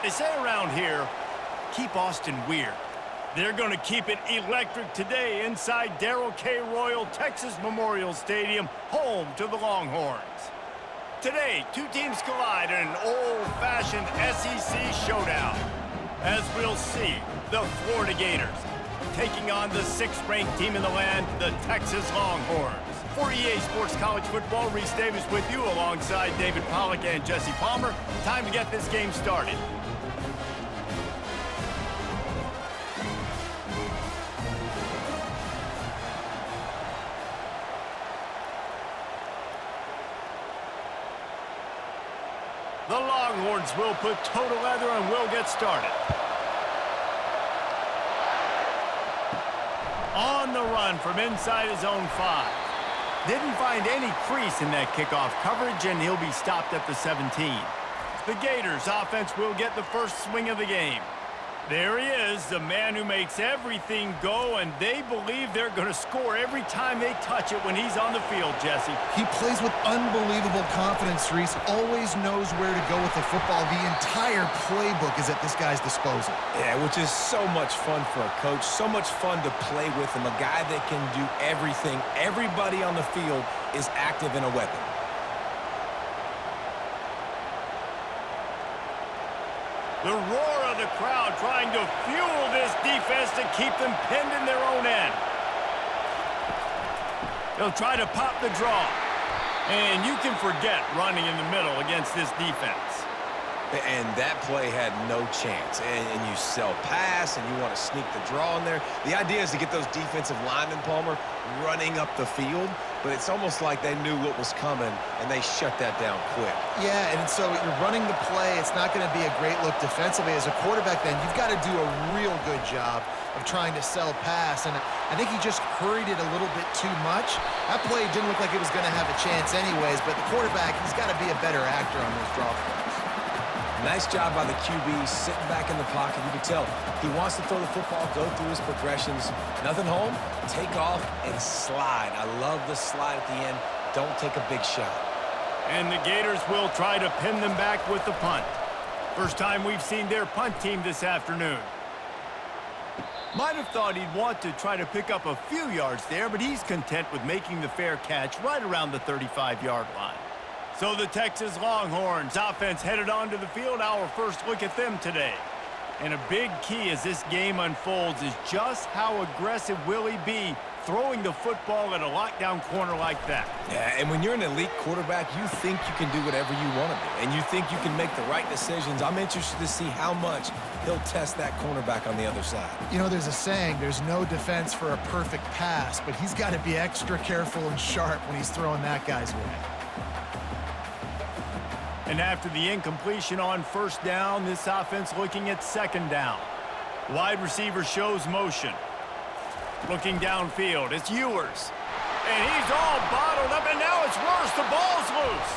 They say around here, keep Austin weird. They're going to keep it electric today inside Darrell K. Royal Texas Memorial Stadium, home to the Longhorns. Today, two teams collide in an old-fashioned SEC showdown. As we'll see, the Florida Gators taking on the 6th-ranked team in the land, the Texas Longhorns. For EA Sports College Football, Reese Davis with you alongside David Pollack and Jesse Palmer. Time to get this game started. The Longhorns will put toe to leather and will get started. On the run from inside his own 5. Didn't find any crease in that kickoff coverage, and he'll be stopped at the 17. The Gators offense will get the first swing of the game. There he is, the man who makes everything go, and they believe they're going to score every time they touch it when he's on the field, Jesse. He plays with unbelievable confidence, Reese. Always knows where to go with the football. The entire playbook is at this guy's disposal. Yeah, which is so much fun for a coach. So much fun to play with him. A guy that can do everything. Everybody on the field is active in a weapon. The roar of the crowd trying to fuel this defense to keep them pinned in their own end. They'll try to pop the draw. And you can forget running in the middle against this defense. And that play had no chance. And you sell pass, and you want to sneak the draw in there. The idea is to get those defensive linemen, Palmer, running up the field. But it's almost like they knew what was coming, and they shut that down quick. Yeah, and so you're running the play. It's not going to be a great look defensively. As a quarterback, then, you've got to do a real good job of trying to sell pass. And I think he just hurried it a little bit too much. That play didn't look like it was going to have a chance anyways, but the quarterback, he's got to be a better actor on those draw plays. Nice job by the QB, sitting back in the pocket. You can tell he wants to throw the football, go through his progressions. Nothing home, take off, and slide. I love the slide at the end. Don't take a big shot. And the Gators will try to pin them back with the punt. First time we've seen their punt team this afternoon. Might have thought he'd want to try to pick up a few yards there, but he's content with making the fair catch right around the 35-yard line. So the Texas Longhorns offense headed onto the field. Our first look at them today. And a big key as this game unfolds is just how aggressive will he be throwing the football at a lockdown corner like that. Yeah, and when you're an elite quarterback, you think you can do whatever you want to do. And you think you can make the right decisions. I'm interested to see how much he'll test that cornerback on the other side. You know, there's a saying, there's no defense for a perfect pass, but he's got to be extra careful and sharp when he's throwing that guy's way. And after the incompletion on first down, this offense looking at second down. Wide receiver shows motion. Looking downfield, it's Ewers. And he's all bottled up, and now it's worse. The ball's loose.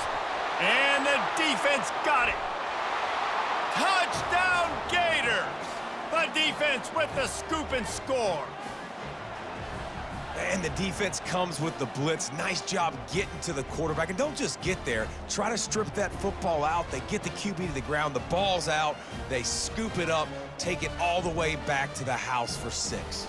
And the defense got it. Touchdown, Gators! The defense with the scoop and score. And the defense comes with the blitz. Nice job getting to the quarterback. And don't just get there. Try to strip that football out. They get the QB to the ground. The ball's out. They scoop it up, take it all the way back to the house for 6.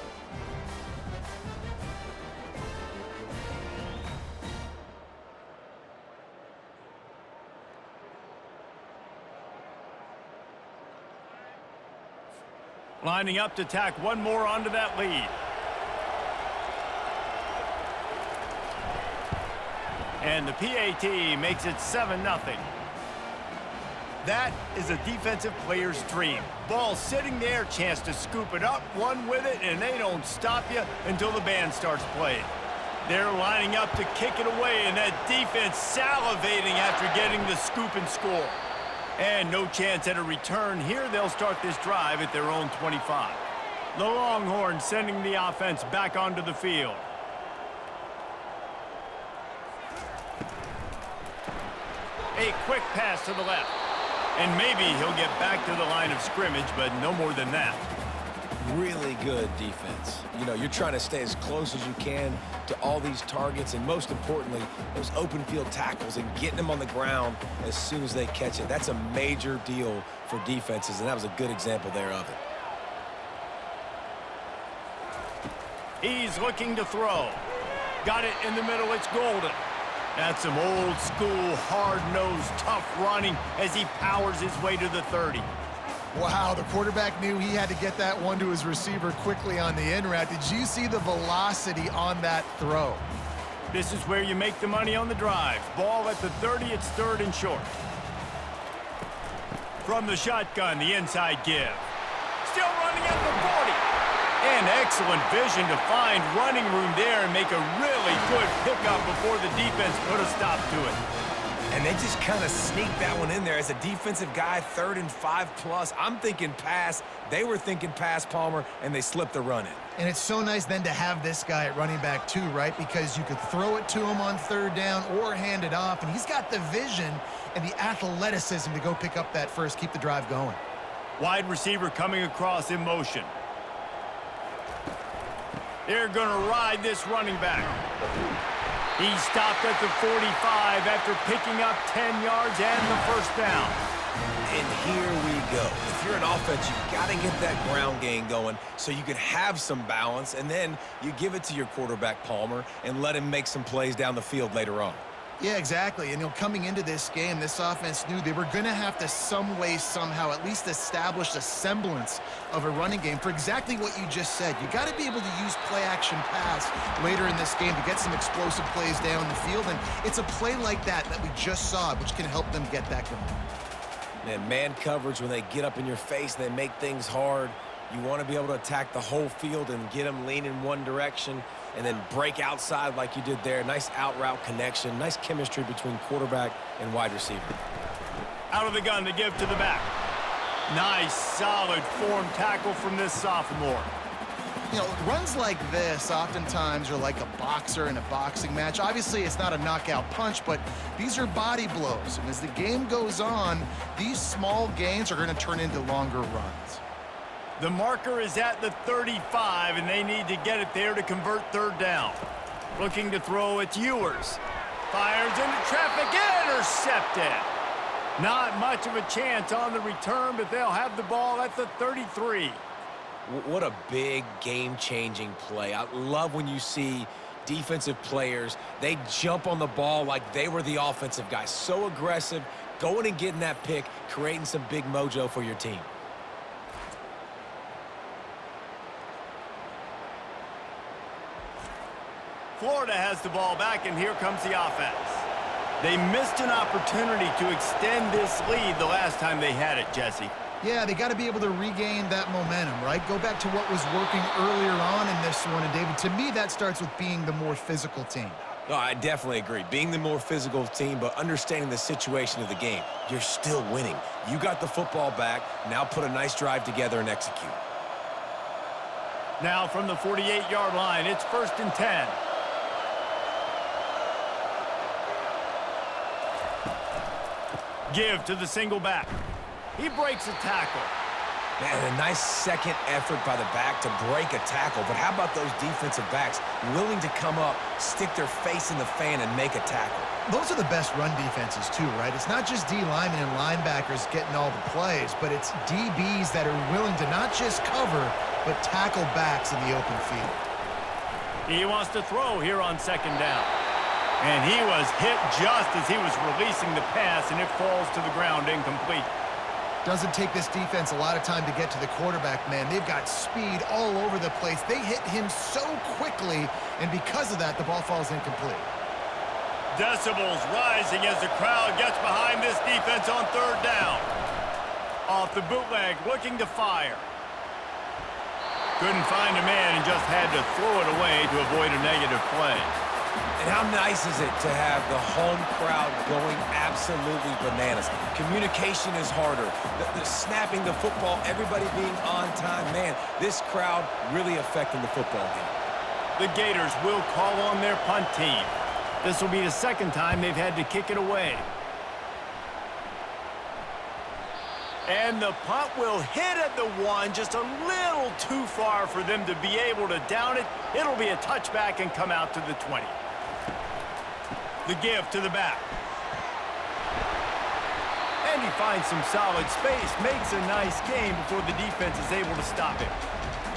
Lining up to tack one more onto that lead. And the PAT makes it 7-0. That is a defensive player's dream. Ball sitting there, chance to scoop it up, run with it, and they don't stop you until the band starts playing. They're lining up to kick it away, and that defense salivating after getting the scoop and score. And no chance at a return here. They'll start this drive at their own 25. The Longhorns sending the offense back onto the field. A quick pass to the left. And maybe he'll get back to the line of scrimmage, but no more than that. Really good defense. You know, you're trying to stay as close as you can to all these targets, and most importantly, those open field tackles and getting them on the ground as soon as they catch it. That's a major deal for defenses, and that was a good example there of it. He's looking to throw. Got it in the middle. It's Golden. That's some old school, hard-nosed, tough running as he powers his way to the 30. Wow, the quarterback knew he had to get that one to his receiver quickly on the in route. Did you see the velocity on that throw? This is where you make the money on the drive. Ball at the 30, it's 3rd and short. From the shotgun, the inside give. Still running at the 40. And excellent vision to find running room there and make a really good pickup before the defense put a stop to it. And they just kind of sneaked that one in there. As a defensive guy, 3rd and 5+. I'm thinking pass. They were thinking pass, Palmer, and they slipped the run in. And it's so nice then to have this guy at running back too, right? Because you could throw it to him on 3rd down or hand it off, and he's got the vision and the athleticism to go pick up that first, keep the drive going. Wide receiver coming across in motion. They're going to ride this running back. He stopped at the 45 after picking up 10 yards and the first down. And here we go. If you're an offense, you've got to get that ground game going so you can have some balance, and then you give it to your quarterback, Palmer, and let him make some plays down the field later on. Yeah, exactly. And, coming into this game, this offense knew they were going to have to some way, somehow, at least establish a semblance of a running game for exactly what you just said. You got to be able to use play-action pass later in this game to get some explosive plays down the field. And it's a play like that we just saw, which can help them get that going. Man coverage, when they get up in your face, they make things hard. You want to be able to attack the whole field and get them leaning one direction and then break outside like you did there. Nice out route connection, nice chemistry between quarterback and wide receiver. Out of the gun to give to the back. Nice, solid form tackle from this sophomore. Runs like this oftentimes are like a boxer in a boxing match. Obviously, it's not a knockout punch, but these are body blows. And as the game goes on, these small gains are going to turn into longer runs. The marker is at the 35, and they need to get it there to convert 3rd down. Looking to throw, it's Ewers. Fires into traffic, intercepted. Not much of a chance on the return, but they'll have the ball at the 33. What a big game-changing play. I love when you see defensive players, they jump on the ball like they were the offensive guy. So aggressive, going and getting that pick, creating some big mojo for your team. Florida has the ball back, and here comes the offense. They missed an opportunity to extend this lead the last time they had it, Jesse. Yeah, they got to be able to regain that momentum, right? Go back to what was working earlier on in this one. And, David, to me, that starts with being the more physical team. Oh, I definitely agree. Being the more physical team, but understanding the situation of the game. You're still winning. You got the football back. Now put a nice drive together and execute. Now from the 48-yard line, it's 1st and 10. Give to the single back. He breaks a tackle. Man, a nice second effort by the back to break a tackle. But how about those defensive backs willing to come up, stick their face in the fan, and make a tackle? Those are the best run defenses, too, right? It's not just D linemen and linebackers getting all the plays, but it's DBs that are willing to not just cover, but tackle backs in the open field. He wants to throw here on 2nd down. And he was hit just as he was releasing the pass, and it falls to the ground incomplete. Doesn't take this defense a lot of time to get to the quarterback, man. They've got speed all over the place. They hit him so quickly, and because of that, the ball falls incomplete. Decibels rising as the crowd gets behind this defense on 3rd down. Off the bootleg, looking to fire. Couldn't find a man and just had to throw it away to avoid a negative play. And how nice is it to have the home crowd going absolutely bananas? Communication is harder. The snapping the football, everybody being on time. Man, this crowd really affecting the football game. The Gators will call on their punt team. This will be the 2nd time they've had to kick it away. And the punt will hit at the 1, just a little too far for them to be able to down it. It'll be a touchback and come out to the 20. The give to the back. And he finds some solid space, makes a nice gain before the defense is able to stop him.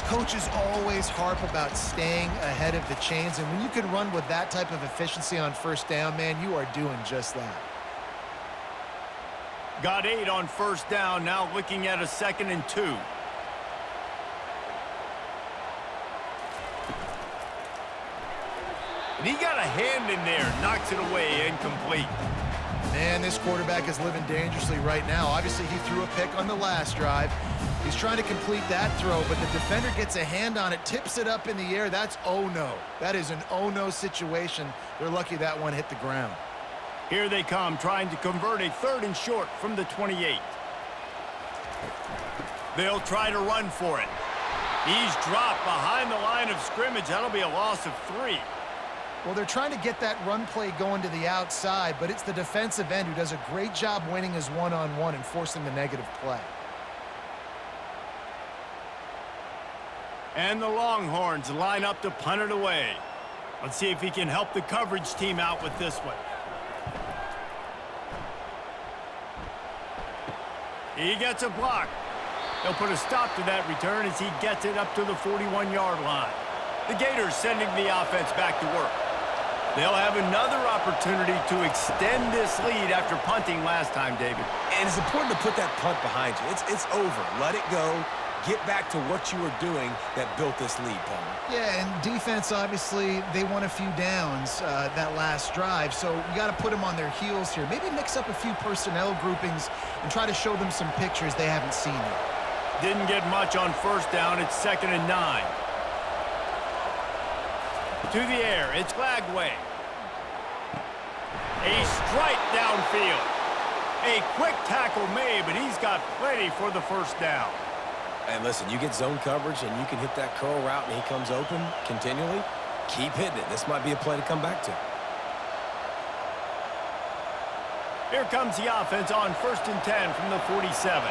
Coaches always harp about staying ahead of the chains, and when you can run with that type of efficiency on first down, man, you are doing just that. Got 8 on first down, now looking at a 2nd and 2. And he got a hand in there, knocks it away, incomplete. Man, this quarterback is living dangerously right now. Obviously, he threw a pick on the last drive. He's trying to complete that throw, but the defender gets a hand on it, tips it up in the air. That's oh-no. That is an oh-no situation. They're lucky that one hit the ground. Here they come, trying to convert a 3rd and short from the 28. They'll try to run for it. He's dropped behind the line of scrimmage. That'll be a loss of 3. Well, they're trying to get that run play going to the outside, but it's the defensive end who does a great job winning his one-on-one and forcing the negative play. And the Longhorns line up to punt it away. Let's see if he can help the coverage team out with this one. He gets a block. They'll put a stop to that return as he gets it up to the 41-yard line. The Gators sending the offense back to work. They'll have another opportunity to extend this lead after punting last time, David. And it's important to put that punt behind you. It's over. Let it go. Get back to what you were doing that built this lead, Palmer. Yeah, and defense, obviously, they won a few downs that last drive, so you got to put them on their heels here. Maybe mix up a few personnel groupings and try to show them some pictures they haven't seen yet. Didn't get much on first down. It's 2nd and 9. To the air, it's Lagway. A strike downfield. A quick tackle made, but he's got plenty for the first down. And listen, you get zone coverage and you can hit that curl route and he comes open continually. Keep hitting it. This might be a play to come back to. Here comes the offense on 1st and 10 from the 47.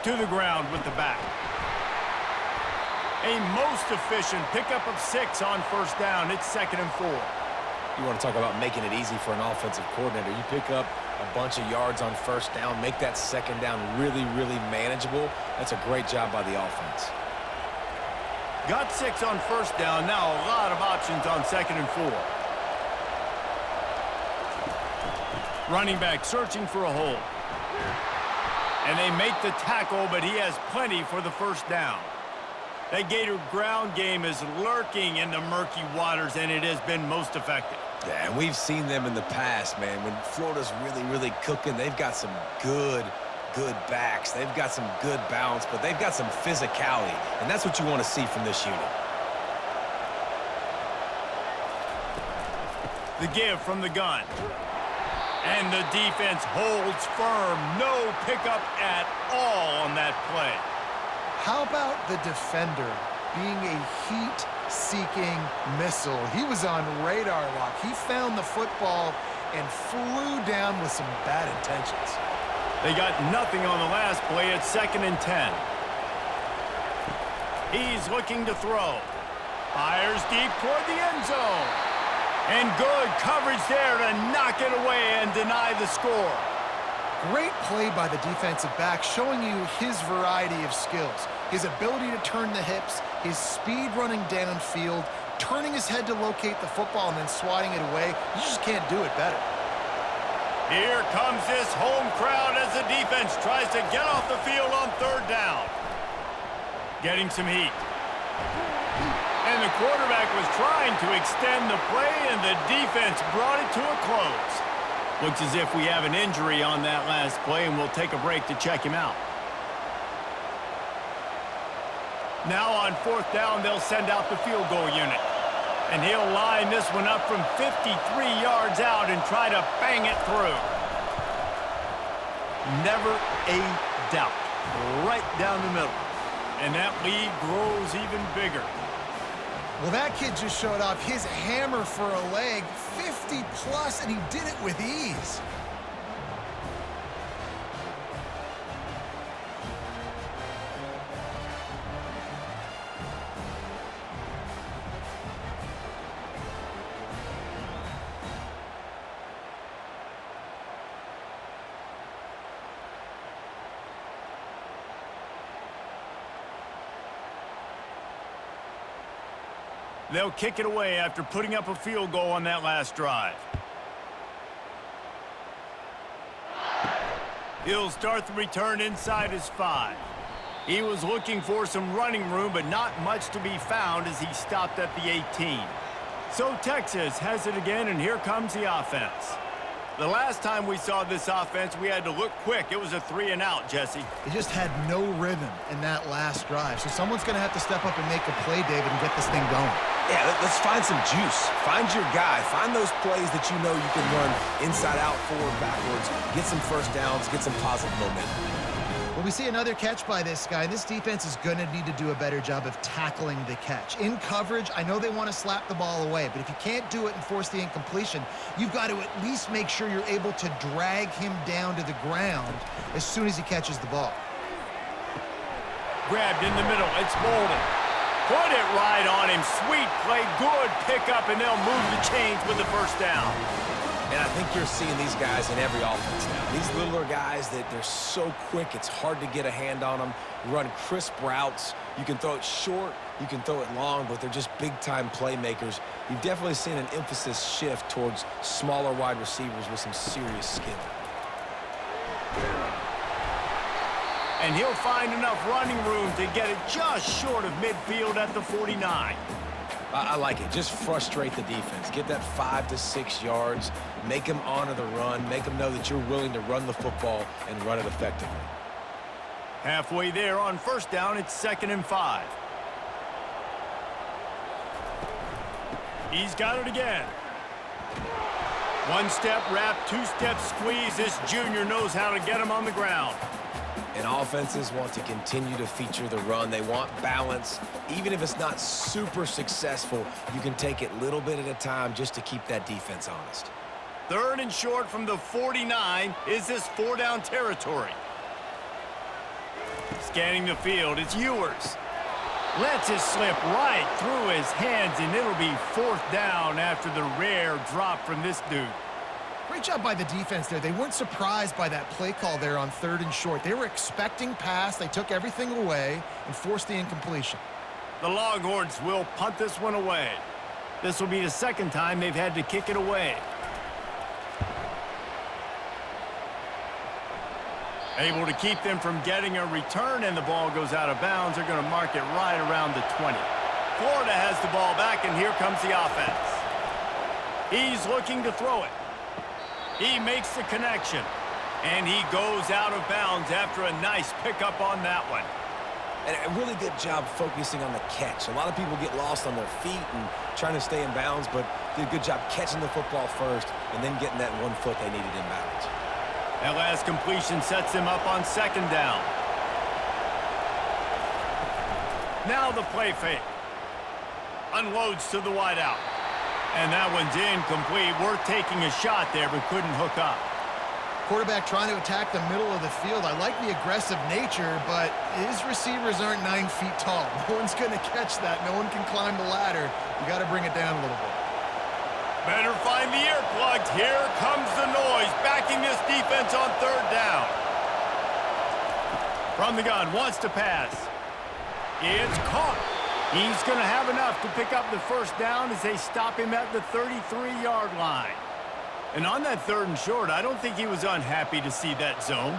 To the ground with the back. A most efficient pickup of 6 on first down. It's 2nd and 4. You want to talk about making it easy for an offensive coordinator. You pick up a bunch of yards on first down, make that second down really, really manageable. That's a great job by the offense. Got 6 on first down. Now a lot of options on 2nd and 4. Running back searching for a hole. And they make the tackle, but he has plenty for the first down. That Gator ground game is lurking in the murky waters, and it has been most effective. Yeah, and we've seen them in the past, man. When Florida's really, really cooking, they've got some good backs. They've got some good balance, but they've got some physicality, and that's what you want to see from this unit. The give from the gun. And the defense holds firm. No pickup at all on that play. How about the defender being a heat-seeking missile? He was on radar lock. He found the football and flew down with some bad intentions. They got nothing on the last play. It's 2nd and 10. He's looking to throw. Fires deep toward the end zone. And good coverage there to knock it away and deny the score. Great play by the defensive back, showing you his variety of skills. His ability to turn the hips, his speed running downfield, turning his head to locate the football and then swatting it away. You just can't do it better. Here comes this home crowd as the defense tries to get off the field on 3rd down. Getting some heat. And the quarterback was trying to extend the play, and the defense brought it to a close. Looks as if we have an injury on that last play, and we'll take a break to check him out. Now on 4th down, they'll send out the field goal unit. And he'll line this one up from 53 yards out and try to bang it through. Never a doubt. Right down the middle. And that lead grows even bigger. Well, that kid just showed off his hammer for a leg, 50 plus, and he did it with ease. They'll kick it away after putting up a field goal on that last drive. He'll start the return inside his 5. He was looking for some running room, but not much to be found as he stopped at the 18. So Texas has it again, and here comes the offense. The last time we saw this offense, we had to look quick. It was a 3-and-out, Jesse. They just had no rhythm in that last drive. So someone's going to have to step up and make a play, David, and get this thing going. Yeah, let's find some juice. Find your guy. Find those plays that you know you can run inside out, forward, backwards. Get some first downs. Get some positive momentum. Well, we see another catch by this guy. This defense is going to need to do a better job of tackling the catch. In coverage, I know they want to slap the ball away, but if you can't do it and force the incompletion, you've got to at least make sure you're able to drag him down to the ground as soon as he catches the ball. Grabbed in the middle. It's Bolden. Put it right on him. Sweet play. Good pickup, and they'll move the chains with the first down. And I think you're seeing these guys in every offense now. These littler guys, that they're so quick, it's hard to get a hand on them. Run crisp routes. You can throw it short, you can throw it long, but they're just big-time playmakers. You've definitely seen an emphasis shift towards smaller wide receivers with some serious skill. And he'll find enough running room to get it just short of midfield at the 49. I like it. Just frustrate the defense. Get that 5 to 6 yards. Make them honor the run. Make them know that you're willing to run the football and run it effectively. Halfway there on first down, it's 2nd and 5. He's got it again. One-step wrap, two-step squeeze. This junior knows how to get him on the ground. And offenses want to continue to feature the run. They want balance. Even if it's not super successful, you can take it little bit at a time just to keep that defense honest. 3rd and short from the 49. Is this 4-down territory? Scanning the field, it's Ewers. Lets it slip right through his hands, and it'll be 4th down after the rare drop from this dude. Great job by the defense there. They weren't surprised by that play call there on 3rd and short. They were expecting pass. They took everything away and forced the incompletion. The Longhorns will punt this one away. This will be the 2nd time they've had to kick it away. Able to keep them from getting a return, and the ball goes out of bounds. They're going to mark it right around the 20. Florida has the ball back, and here comes the offense. He's looking to throw it. He makes the connection, and he goes out of bounds after a nice pickup on that one. And a really good job focusing on the catch. A lot of people get lost on their feet and trying to stay in bounds, but did a good job catching the football first and then getting that 1 foot they needed in bounds. That last completion sets him up on 2nd down. Now the play fake. Unloads to the wideout. And that one's incomplete. Worth taking a shot there, but couldn't hook up. Quarterback trying to attack the middle of the field. I like the aggressive nature, but his receivers aren't 9 feet tall. No one's going to catch that. No one can climb the ladder. You got to bring it down a little bit. Better find the earplugs. Here comes the noise, backing this defense on 3rd down. From the gun, wants to pass. It's caught. He's going to have enough to pick up the 1st down as they stop him at the 33-yard line. And on that 3rd and short, I don't think he was unhappy to see that zone.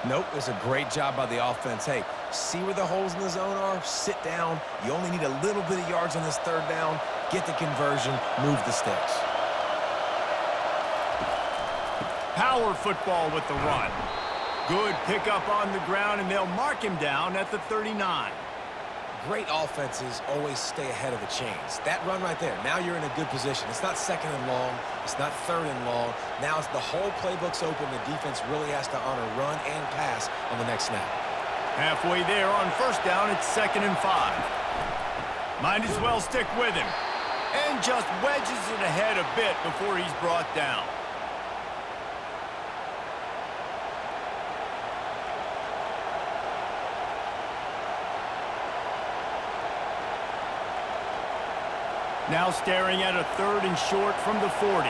Nope, it was a great job by the offense. Hey, see where the holes in the zone are? Sit down. You only need a little bit of yards on this 3rd down. Get the conversion. Move the sticks. Power football with the run. Good pickup on the ground, and they'll mark him down at the 39. Great offenses always stay ahead of the chains. That run right there, now you're in a good position. It's not 2nd and long. It's not 3rd and long. Now it's the whole playbook's open. The defense really has to honor run and pass on the next snap. Halfway there on 1st down, it's 2nd and 5. Might as well stick with him. And just wedges it ahead a bit before he's brought down. Now staring at a 3rd and short from the 40.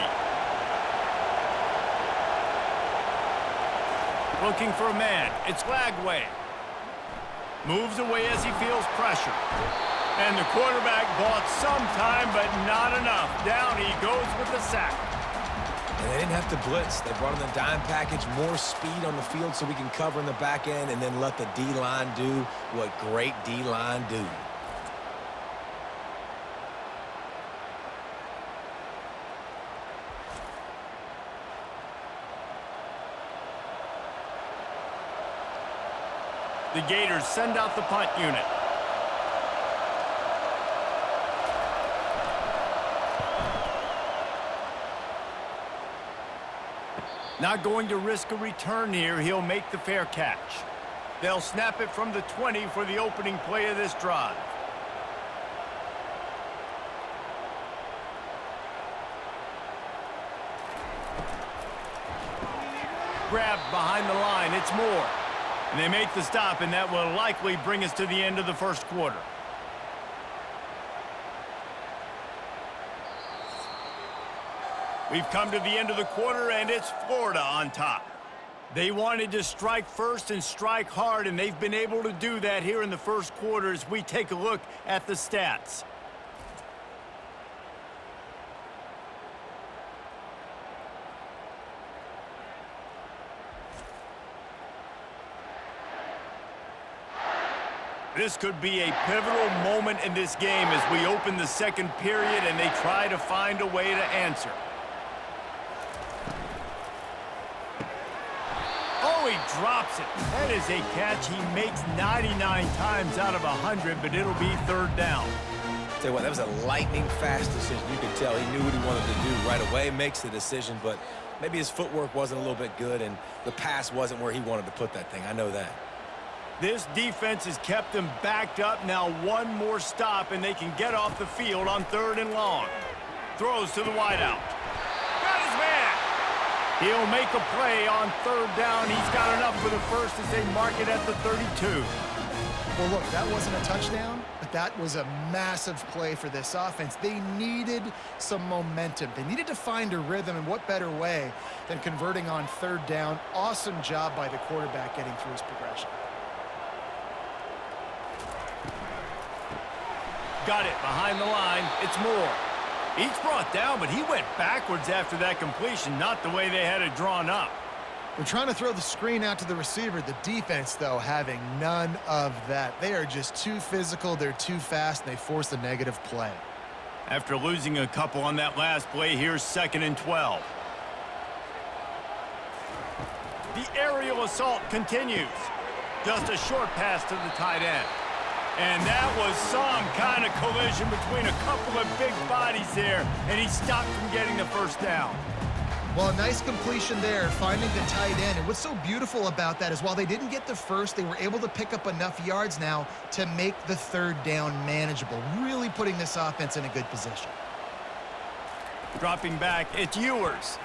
Looking for a man. It's Lagway. Moves away as he feels pressure. And the quarterback bought some time, but not enough. Down he goes with the sack. And they didn't have to blitz. They brought in the dime package, more speed on the field so we can cover in the back end and then let the D-line do what great D-line do. The Gators send out the punt unit. Not going to risk a return here. He'll make the fair catch. They'll snap it from the 20 for the opening play of this drive. Grabbed behind the line. It's Moore. And they make the stop, and that will likely bring us to the end of the first quarter. We've come to the end of the quarter, and it's Florida on top. They wanted to strike first and strike hard, and they've been able to do that here in the first quarter as we take a look at the stats. This could be a pivotal moment in this game as we open the second period and they try to find a way to answer. Oh, he drops it. That is a catch he makes 99 times out of 100, but it'll be 3rd down. Tell you what, that was a lightning-fast decision. You could tell he knew what he wanted to do right away, makes the decision, but maybe his footwork wasn't a little bit good and the pass wasn't where he wanted to put that thing. I know that. This defense has kept them backed up. Now one more stop, and they can get off the field on 3rd and long. Throws to the wideout. Got his man. He'll make a play on 3rd down. He's got enough for the first as they mark it at the 32. Well, look, that wasn't a touchdown, but that was a massive play for this offense. They needed some momentum. They needed to find a rhythm, and what better way than converting on 3rd down. Awesome job by the quarterback getting through his progression. Got it behind the line. It's Moore. He's brought down, but he went backwards after that completion, not the way they had it drawn up. We're trying to throw the screen out to the receiver. The defense, though, having none of that. They are just too physical. They're too fast, and they force a negative play. After losing a couple on that last play, here's 2nd and 12. The aerial assault continues. Just a short pass to the tight end. And that was some kind of collision between a couple of big bodies there, and he stopped from getting the 1st down. Well, a nice completion there, finding the tight end. And what's so beautiful about that is while they didn't get the first, they were able to pick up enough yards now to make the 3rd down manageable, really putting this offense in a good position. Dropping back, it's Ewers.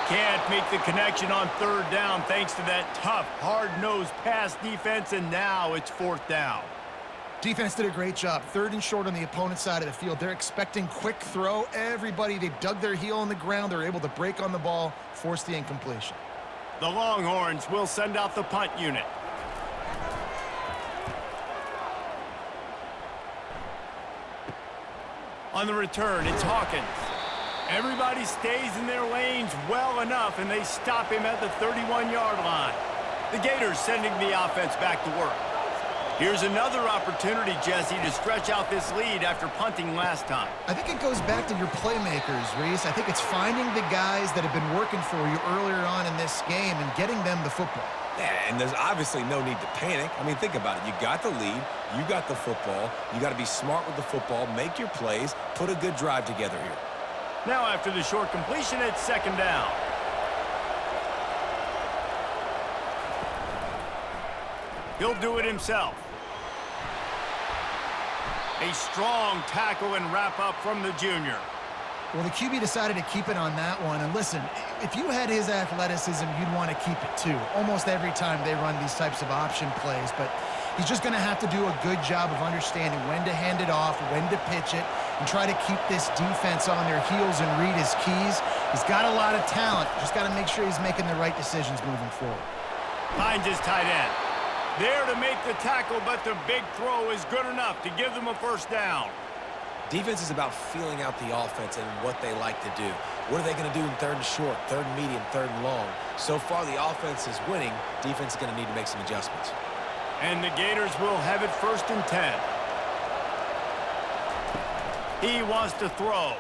Can't make the connection on 3rd down thanks to that tough, hard-nosed pass defense, and now it's 4th down. Defense did a great job. 3rd and short on the opponent's side of the field. They're expecting quick throw. Everybody, they dug their heel on the ground. They're able to break on the ball, force the incompletion. The Longhorns will send out the punt unit. On the return, it's Hawkins. Everybody stays in their lanes well enough, and they stop him at the 31-yard line. The Gators sending the offense back to work. Here's another opportunity, Jesse, to stretch out this lead after punting last time. I think it goes back to your playmakers, Reese. I think it's finding the guys that have been working for you earlier on in this game and getting them the football. Yeah, and there's obviously no need to panic. I mean, think about it. You got the lead. You got the football. You got to be smart with the football, make your plays, put a good drive together here. Now after the short completion, it's 2nd down. He'll do it himself. A strong tackle and wrap up from the junior. Well, the QB decided to keep it on that one. And listen, if you had his athleticism, you'd want to keep it too. Almost every time they run these types of option plays. But he's just going to have to do a good job of understanding when to hand it off, when to pitch it, and try to keep this defense on their heels and read his keys. He's got a lot of talent. Just got to make sure he's making the right decisions moving forward. Finds his tight end. There to make the tackle, but the big throw is good enough to give them a first down. Defense is about feeling out the offense and what they like to do. What are they going to do in third and short, third and medium, third and long? So far, the offense is winning. Defense is going to need to make some adjustments. And the Gators will have it 1st and 10. He wants to throw.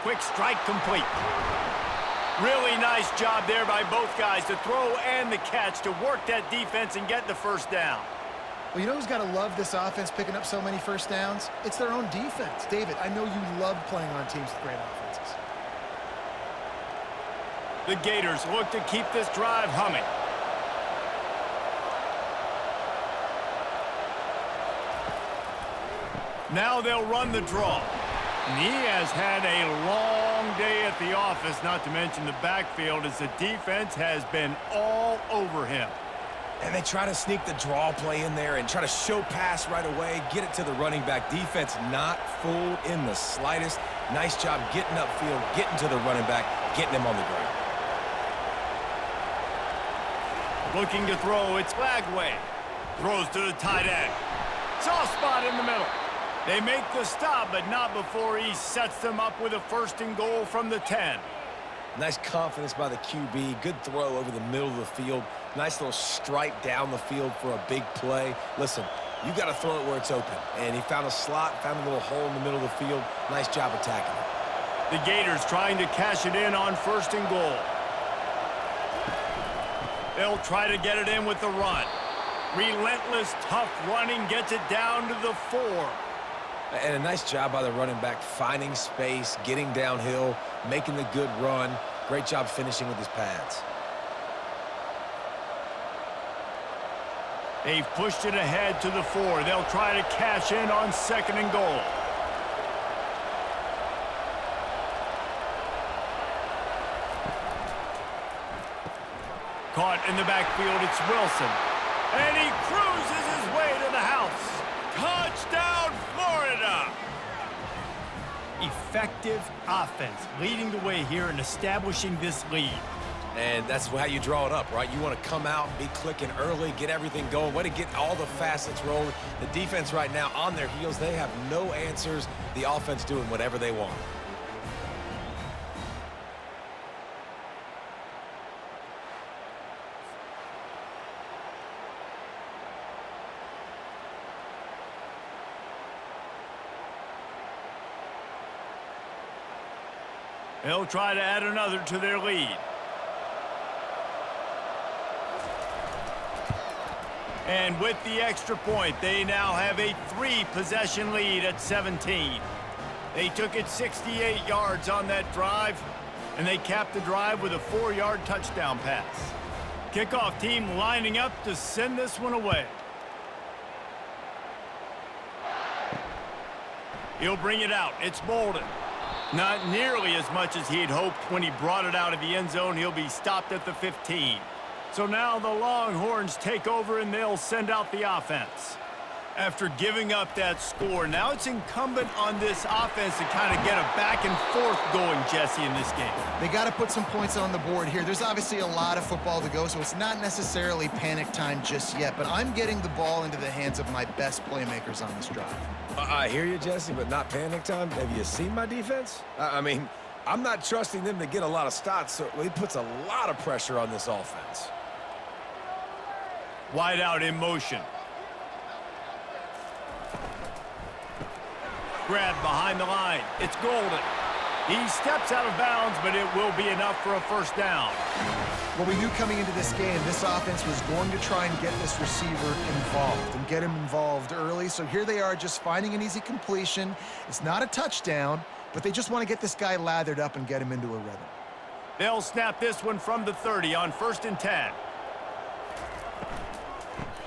Quick strike complete. Really nice job there by both guys to throw and the catch to work that defense and get the first down. Well, you know who's got to love this offense picking up so many first downs? It's their own defense. David, I know you love playing on teams with great offenses. The Gators look to keep this drive humming. Now they'll run the draw. And he has had a long day at the office, not to mention the backfield, as the defense has been all over him. And they try to sneak the draw play in there and try to show pass right away, get it to the running back. Defense not fooled in the slightest. Nice job getting upfield, getting to the running back, getting him on the ground. Looking to throw, it's Lagway. Throws to the tight end. Soft spot in the middle. They make the stop, but not before he sets them up with a 1st and goal from the 10. Nice confidence by the QB. Good throw over the middle of the field. Nice little stripe down the field for a big play. Listen, you got to throw it where it's open. And he found a slot, found a little hole in the middle of the field. Nice job attacking it. The Gators trying to cash it in on 1st and goal. They'll try to get it in with the run. Relentless, tough running gets it down to the 4. And a nice job by the running back, finding space, getting downhill, making the good run. Great job finishing with his pads. They've pushed it ahead to the 4. They'll try to cash in on 2nd and goal. Caught in the backfield, it's Wilson. And he cruises his way to the house. Touchdown, Florida! Effective offense leading the way here and establishing this lead. And that's how you draw it up, right? You want to come out, be clicking early, get everything going, way to get all the facets rolling. The defense right now on their heels, they have no answers. The offense doing whatever they want. They'll try to add another to their lead. And with the extra point, they now have a 3-possession lead at 17. They took it 68 yards on that drive, and they capped the drive with a 4-yard touchdown pass. Kickoff team lining up to send this one away. He'll bring it out. It's Bolden. Not nearly as much as he'd hoped when he brought it out of the end zone. He'll be stopped at the 15. So now the Longhorns take over and they'll send out the offense. After giving up that score, now it's incumbent on this offense to kind of get a back and forth going, Jesse, in this game. They got to put some points on the board here. There's obviously a lot of football to go, so it's not necessarily panic time just yet, but I'm getting the ball into the hands of my best playmakers on this drive. I hear you, Jesse, but not panic time. Have you seen my defense? I mean, I'm not trusting them to get a lot of stops, so he puts a lot of pressure on this offense. Wide out in motion. Grab behind the line. It's Golden. He steps out of bounds, but it will be enough for a first down. Well, we knew coming into this game, this offense was going to try and get this receiver involved and get him involved early. So here they are just finding an easy completion. It's not a touchdown, but they just want to get this guy lathered up and get him into a rhythm. They'll snap this one from the 30 on 1st and 10.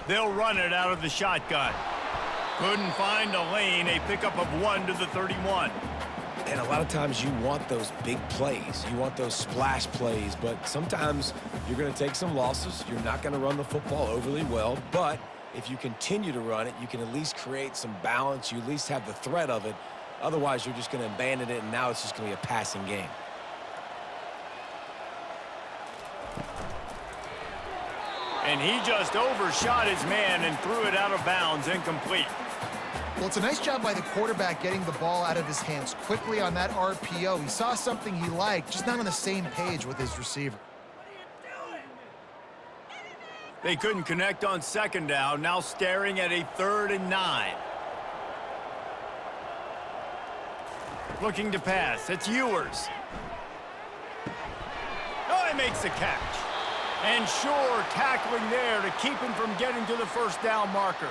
They'll run it out of the shotgun. Couldn't find a lane, a pickup of 1 to the 31. And a lot of times you want those big plays. You want those splash plays, but sometimes you're going to take some losses. You're not going to run the football overly well, but if you continue to run it, you can at least create some balance. You at least have the threat of it. Otherwise, you're just going to abandon it, and now it's just going to be a passing game. And he just overshot his man and threw it out of bounds, incomplete. Well, it's a nice job by the quarterback getting the ball out of his hands quickly on that RPO. He saw something he liked, just not on the same page with his receiver. They couldn't connect on second down, now staring at a 3rd and 9. Looking to pass, it's Ewers. Oh, he makes the catch. And sure, tackling there to keep him from getting to the first down marker.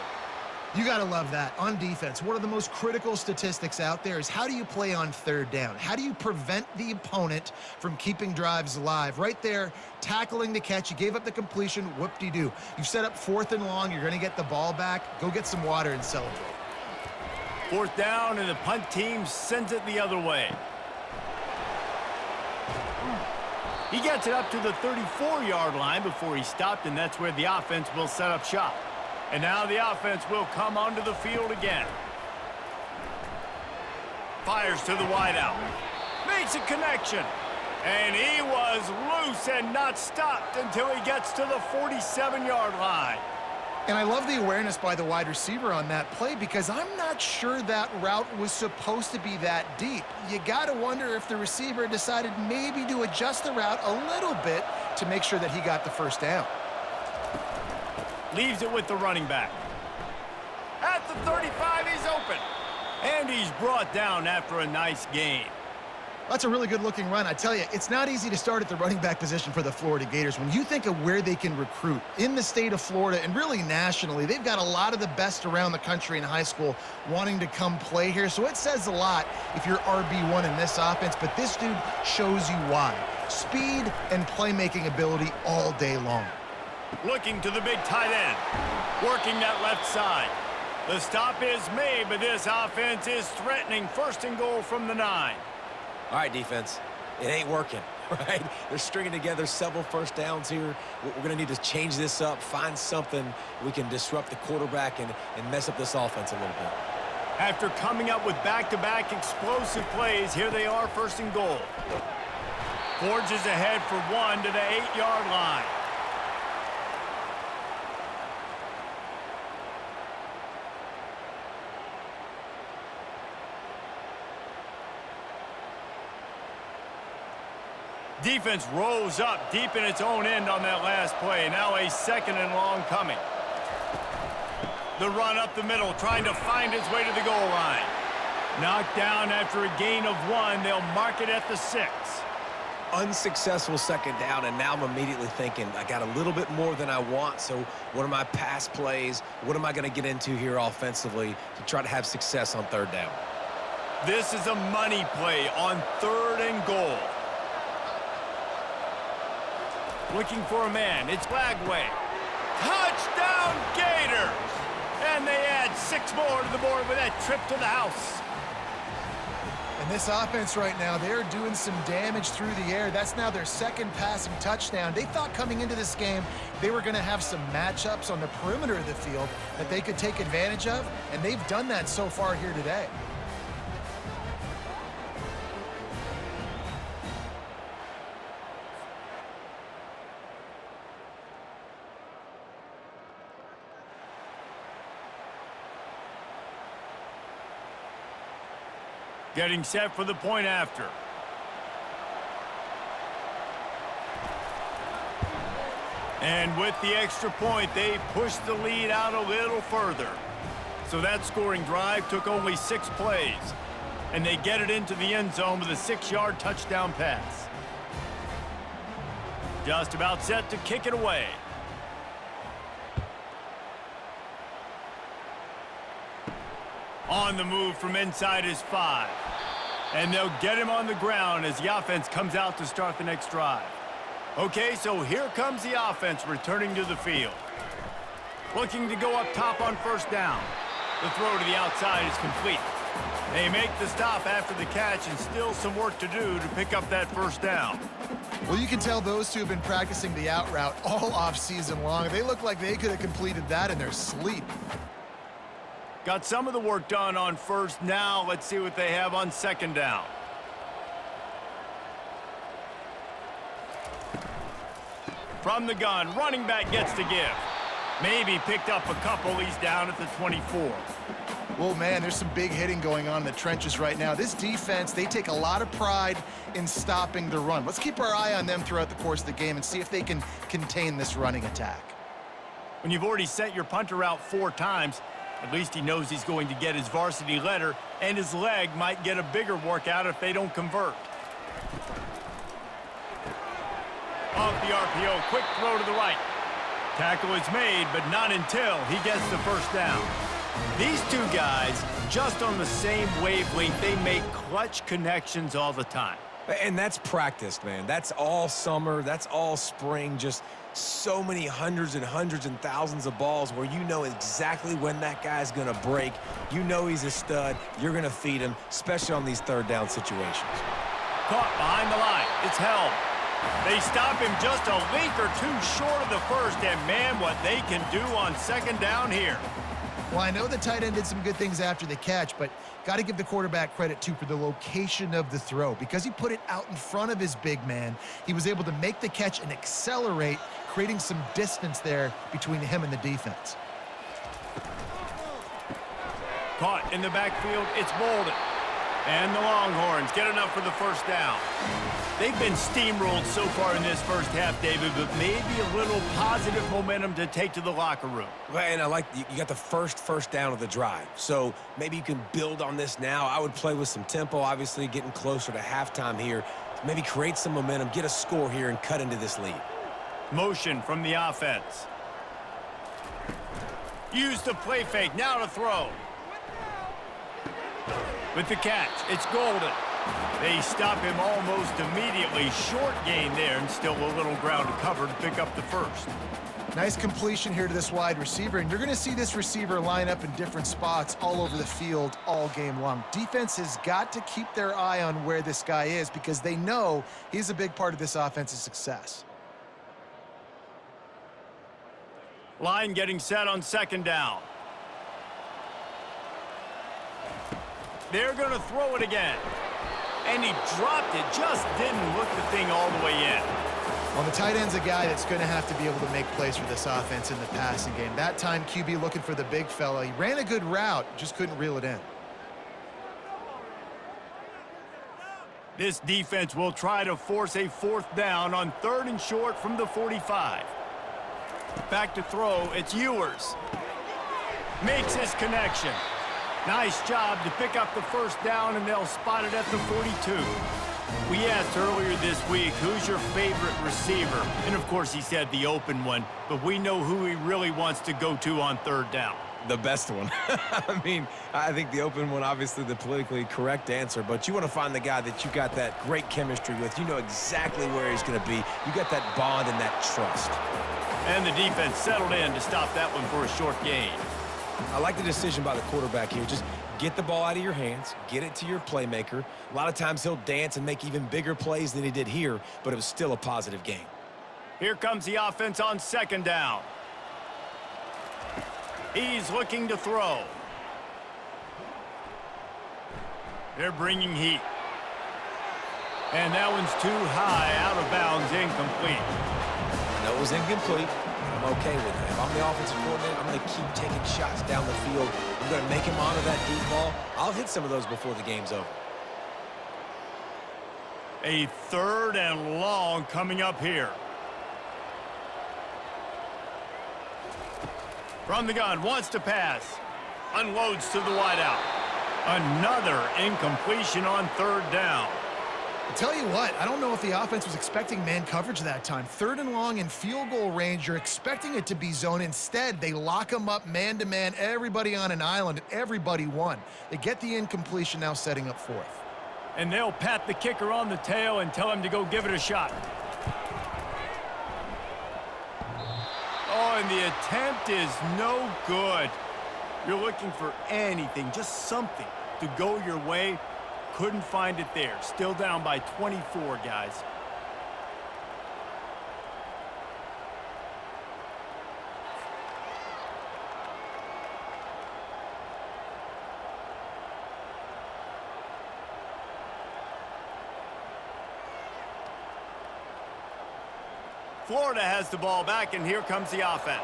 You got to love that. On defense, one of the most critical statistics out there is how do you play on 3rd down? How do you prevent the opponent from keeping drives alive? Right there, tackling the catch. You gave up the completion. Whoop-de-doo. You've set up 4th and long. You're going to get the ball back. Go get some water and celebrate. 4th down, and the punt team sends it the other way. He gets it up to the 34-yard line before he stopped, and that's where the offense will set up shop. And now the offense will come onto the field again. Fires to the wideout. Makes a connection. And he was loose and not stopped until he gets to the 47-yard line. And I love the awareness by the wide receiver on that play because I'm not sure that route was supposed to be that deep. You got to wonder if the receiver decided maybe to adjust the route a little bit to make sure that he got the first down. Leaves it with the running back. At the 35, he's open. And he's brought down after a nice gain. That's a really good-looking run. I tell you, it's not easy to start at the running back position for the Florida Gators. When you think of where they can recruit in the state of Florida and really nationally, they've got a lot of the best around the country in high school wanting to come play here. So it says a lot if you're RB1 in this offense, but this dude shows you why. Speed and playmaking ability all day long. Looking to the big tight end. Working that left side. The stop is made, but this offense is threatening 1st and goal from the 9. All right, defense, it ain't working, right? They're stringing together several first downs here. We're going to need to change this up, find something we can disrupt the quarterback and mess up this offense a little bit. After coming up with back-to-back explosive plays, here they are 1st and goal. Forges ahead for 1 to the 8-yard line. Defense rolls up deep in its own end on that last play. Now a 2nd and long coming. The run up the middle, trying to find his way to the goal line. Knocked down after a gain of 1. They'll mark it at the 6. Unsuccessful 2nd down, and now I'm immediately thinking, I got a little bit more than I want, so what are my pass plays? What am I going to get into here offensively to try to have success on 3rd down? This is a money play on 3rd and goal. Looking for a man. It's Lagway. Touchdown, Gators! And they add 6 more to the board with that trip to the house. And this offense right now, they're doing some damage through the air. That's now their 2nd passing touchdown. They thought coming into this game they were going to have some matchups on the perimeter of the field that they could take advantage of, and they've done that so far here today. Getting set for the point after. And with the extra point, they pushed the lead out a little further. So that scoring drive took only 6 plays. And they get it into the end zone with a 6-yard touchdown pass. Just about set to kick it away. On the move from inside his 5. And they'll get him on the ground as the offense comes out to start the next drive. Okay, so here comes the offense returning to the field. Looking to go up top on 1st down. The throw to the outside is complete. They make the stop after the catch, and still some work to do to pick up that first down. Well, you can tell those two have been practicing the out route all off-season long. They look like they could have completed that in their sleep. Got some of the work done on first. Now let's see what they have on second down. From the gun, running back gets to give. Maybe picked up a couple. He's down at the 24. Well, man, there's some big hitting going on in the trenches right now. This defense, they take a lot of pride in stopping the run. Let's keep our eye on them throughout the course of the game and see if they can contain this running attack. When you've already sent your punter out 4 times, at least he knows he's going to get his varsity letter, and his leg might get a bigger workout if they don't convert. Off the RPO, quick throw to the right. Tackle is made, but not until he gets the first down. These two guys, just on the same wavelength, they make clutch connections all the time. And that's practiced, man. That's all summer. That's all spring. Just so many hundreds and thousands of balls where you know exactly when that guy's going to break. You know he's a stud. You're going to feed him, especially on these third down situations. Caught behind the line. It's held. They stop him just a link or two short of the first, and man, what they can do on second down here. Well, I know the tight end did some good things after the catch, but got to give the quarterback credit, too, for the location of the throw. Because he put it out in front of his big man, he was able to make the catch and accelerate, creating some distance there between him and the defense. Caught in the backfield, it's Bolden. And the Longhorns get enough for the first down. They've been steamrolled so far in this first half, David, but maybe a little positive momentum to take to the locker room. Well, and I like you got the first down of the drive. So maybe you can build on this now. I would play with some tempo, obviously getting closer to halftime here. Maybe create some momentum, get a score here, and cut into this lead. Motion from the offense. Use the play fake, now to throw. With the catch, it's Golden. They stop him almost immediately. Short gain there, and still a little ground to cover to pick up the first. Nice completion here to this wide receiver, and you're going to see this receiver line up in different spots all over the field all game long. Defense has got to keep their eye on where this guy is because they know he's a big part of this offense's success. Line getting set on second down. They're going to throw it again. And he dropped it, just didn't look the thing all the way in. Well, the tight end's a guy that's going to have to be able to make plays for this offense in the passing game. That time, QB looking for the big fella. He ran a good route, just couldn't reel it in. This defense will try to force a fourth down on 3rd and short from the 45. Back to throw, it's Ewers. Makes his connection. Nice job to pick up the first down, and they'll spot it at the 42. We asked earlier this week, who's your favorite receiver? And, of course, he said the open one, but we know who he really wants to go to on 3rd down. The best one. I mean, I think the open one, obviously the politically correct answer, but you want to find the guy that you got that great chemistry with. You know exactly where he's going to be. You got that bond and that trust. And the defense settled in to stop that one for a short gain. I like the decision by the quarterback here. Just get the ball out of your hands, get it to your playmaker. A lot of times he'll dance and make even bigger plays than he did here, but it was still a positive game. Here comes the offense on second down. He's looking to throw. They're bringing heat. And that one's too high, out of bounds, incomplete. I know it was incomplete. I'm okay with it. If I'm the offensive coordinator, I'm going to keep taking shots down the field. I'm going to make him honor that deep ball. I'll hit some of those before the game's over. A 3rd and long coming up here. From the gun, wants to pass. Unloads to the wideout. Another incompletion on 3rd down. I'll tell you what, I don't know if the offense was expecting man coverage that time. 3rd and long in field goal range, you're expecting it to be zone. Instead, they lock them up man-to-man, everybody on an island, and everybody won. They get the incompletion, now setting up 4th. And they'll pat the kicker on the tail and tell him to go give it a shot. Oh, and the attempt is no good. You're looking for anything, just something to go your way. Couldn't find it there. Still down by 24, guys. Florida has the ball back, and here comes the offense.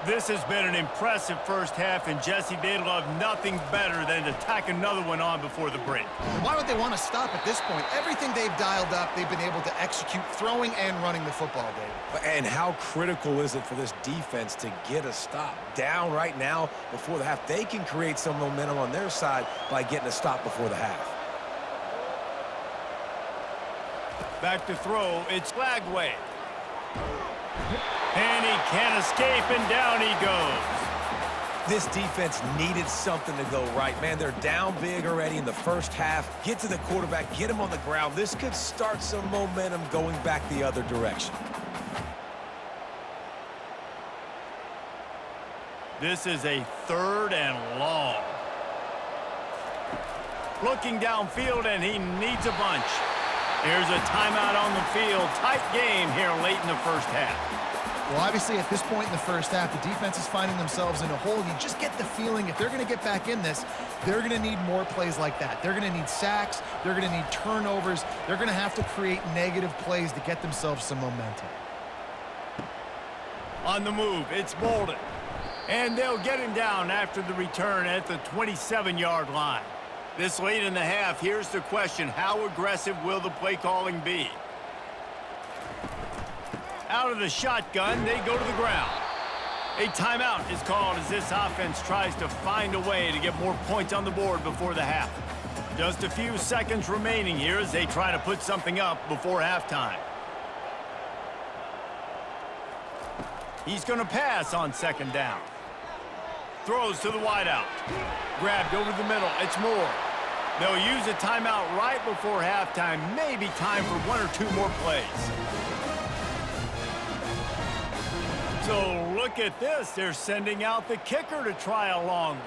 This has been an impressive first half, and Jesse, they'd love nothing better than to tack another one on before the break. Why would they want to stop at this point? Everything they've dialed up, they've been able to execute, throwing and running the football, David. And how critical is it for this defense to get a stop? Down right now before the half. They can create some momentum on their side by getting a stop before the half. Back to throw, it's Flagway. And he can't escape, and down he goes. This defense needed something to go right. Man, they're down big already in the first half. Get to the quarterback, get him on the ground. This could start some momentum going back the other direction. This is a 3rd and long. Looking downfield, and he needs a bunch. Here's a timeout on the field. Tight game here late in the first half. Well, obviously, at this point in the first half, the defense is finding themselves in a hole. You just get the feeling if they're going to get back in this, they're going to need more plays like that. They're going to need sacks. They're going to need turnovers. They're going to have to create negative plays to get themselves some momentum. On the move, it's Bolden. And they'll get him down after the return at the 27-yard line. This late in the half, here's the question. How aggressive will the play calling be? Out of the shotgun, they go to the ground. A timeout is called as this offense tries to find a way to get more points on the board before the half. Just a few seconds remaining here as they try to put something up before halftime. He's going to pass on 2nd down. Throws to the wideout. Grabbed over the middle. It's Moore. They'll use a timeout right before halftime. Maybe time for 1 or 2 more plays. So look at this. They're sending out the kicker to try a long one.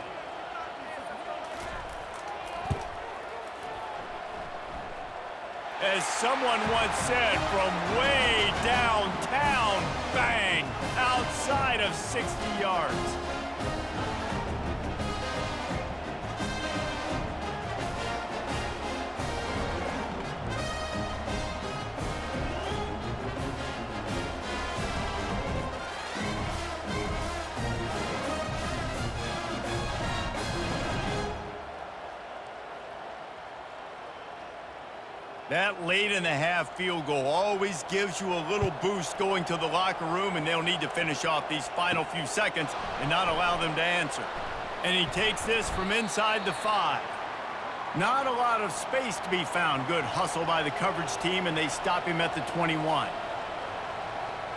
As someone once said, from way downtown, bang, outside of 60 yards. That late in the half field goal always gives you a little boost going to the locker room, and they'll need to finish off these final few seconds and not allow them to answer. And he takes this from inside the 5. Not a lot of space to be found. Good hustle by the coverage team, and they stop him at the 21.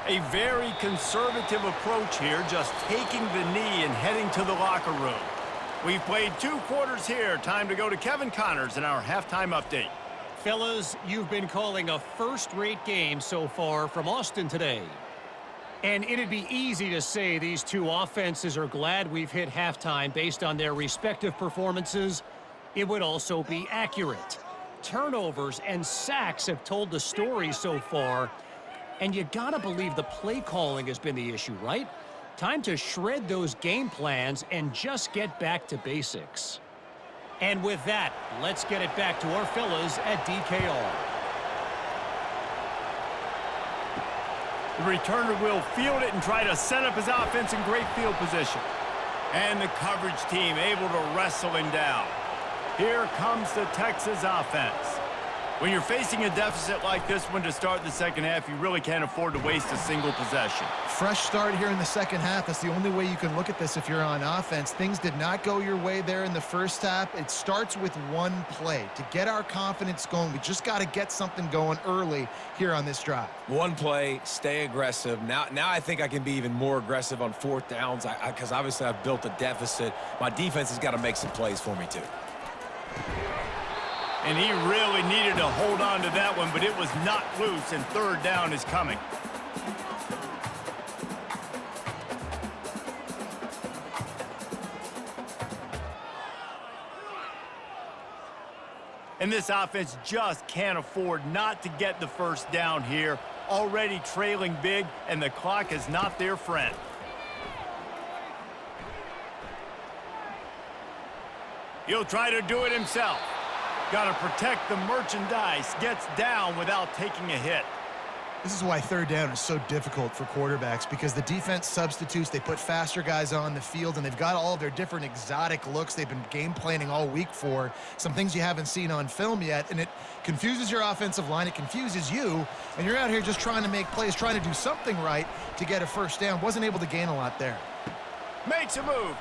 A very conservative approach here, just taking the knee and heading to the locker room. We've played 2 quarters here. Time to go to Kevin Connors in our halftime update. Fellas, you've been calling a first-rate game so far from Austin today. And it'd be easy to say these 2 offenses are glad we've hit halftime based on their respective performances. It would also be accurate. Turnovers and sacks have told the story so far. And you gotta believe the play calling has been the issue, right? Time to shred those game plans and just get back to basics. And with that, let's get it back to our fellas at DKR. The returner will field it and try to set up his offense in great field position. And the coverage team able to wrestle him down. Here comes the Texas offense. When you're facing a deficit like this one to start the second half, you really can't afford to waste a single possession. Fresh start here in the second half. That's the only way you can look at this if you're on offense. Things did not go your way there in the first half. It starts with one play. To get our confidence going, we just got to get something going early here on this drive. One play, stay aggressive. Now I think I can be even more aggressive on 4th downs because obviously I've built a deficit. My defense has got to make some plays for me too. And he really needed to hold on to that one, but it was not loose, and 3rd down is coming. And this offense just can't afford not to get the first down here. Already trailing big, and the clock is not their friend. He'll try to do it himself. Got to protect the merchandise. Gets down without taking a hit. This is why third down is so difficult for quarterbacks, because the defense substitutes, they put faster guys on the field, and they've got all of their different exotic looks they've been game planning all week for, some things you haven't seen on film yet, and it confuses your offensive line, it confuses you, and you're out here just trying to make plays, trying to do something right to get a first down. Wasn't able to gain a lot there. Makes a move.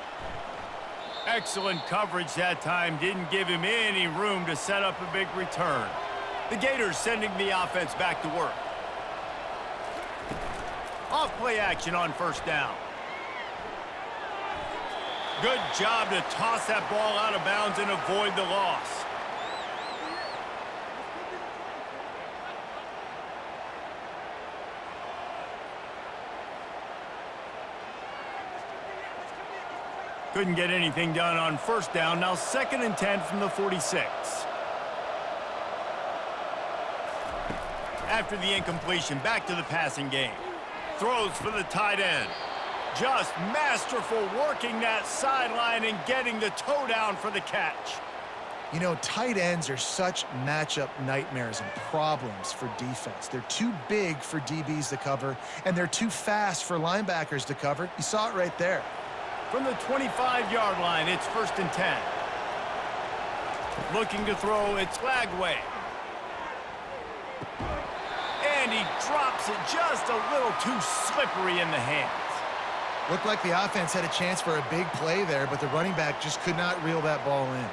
Excellent coverage that time. Didn't give him any room to set up a big return. The Gators sending the offense back to work. Off play action on first down. Good job to toss that ball out of bounds and avoid the loss. Couldn't get anything done on first down. Now 2nd and 10 from the 46. After the incompletion, back to the passing game. Throws for the tight end. Just masterful working that sideline and getting the toe down for the catch. You know, tight ends are such matchup nightmares and problems for defense. They're too big for DBs to cover, and they're too fast for linebackers to cover. You saw it right there. From the 25-yard line, it's 1st and 10. Looking to throw, it's Lagway. And he drops it just a little too slippery in the hands. Looked like the offense had a chance for a big play there, but the running back just could not reel that ball in.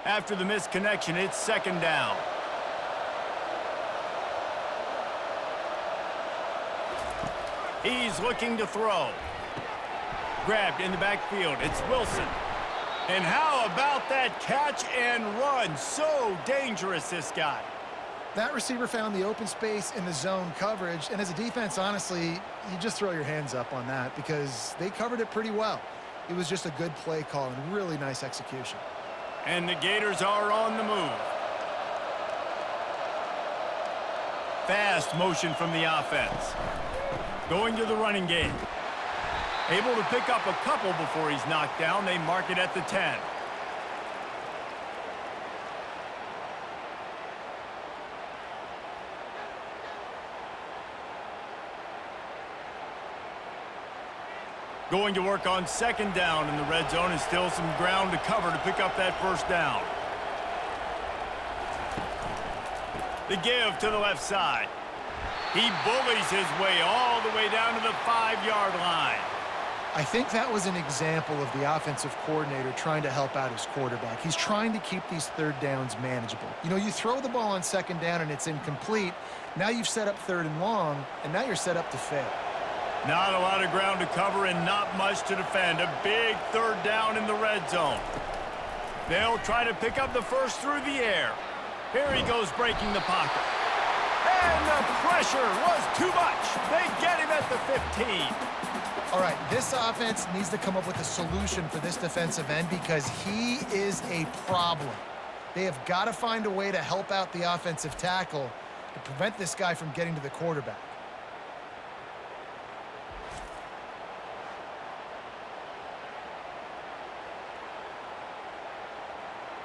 After the missed connection, it's 2nd down. He's looking to throw. Grabbed in the backfield. It's Wilson. And how about that catch and run? So dangerous, this guy. That receiver found the open space in the zone coverage, and as a defense, honestly, you just throw your hands up on that because they covered it pretty well. It was just a good play call and really nice execution. And the Gators are on the move. Fast motion from the offense. Going to the running game. Able to pick up a couple before he's knocked down. They mark it at the 10. Going to work on 2nd down in the red zone, and still some ground to cover to pick up that first down. The give to the left side. He bullies his way all the way down to the 5-yard line. I think that was an example of the offensive coordinator trying to help out his quarterback. He's trying to keep these third downs manageable. You know, you throw the ball on 2nd down and it's incomplete. Now you've set up 3rd and long, and now you're set up to fail. Not a lot of ground to cover and not much to defend. A big 3rd down in the red zone. They'll try to pick up the first through the air. Here he goes breaking the pocket. And the pressure was too much. They get him at the 15. All right, this offense needs to come up with a solution for this defensive end because he is a problem. They have got to find a way to help out the offensive tackle to prevent this guy from getting to the quarterback.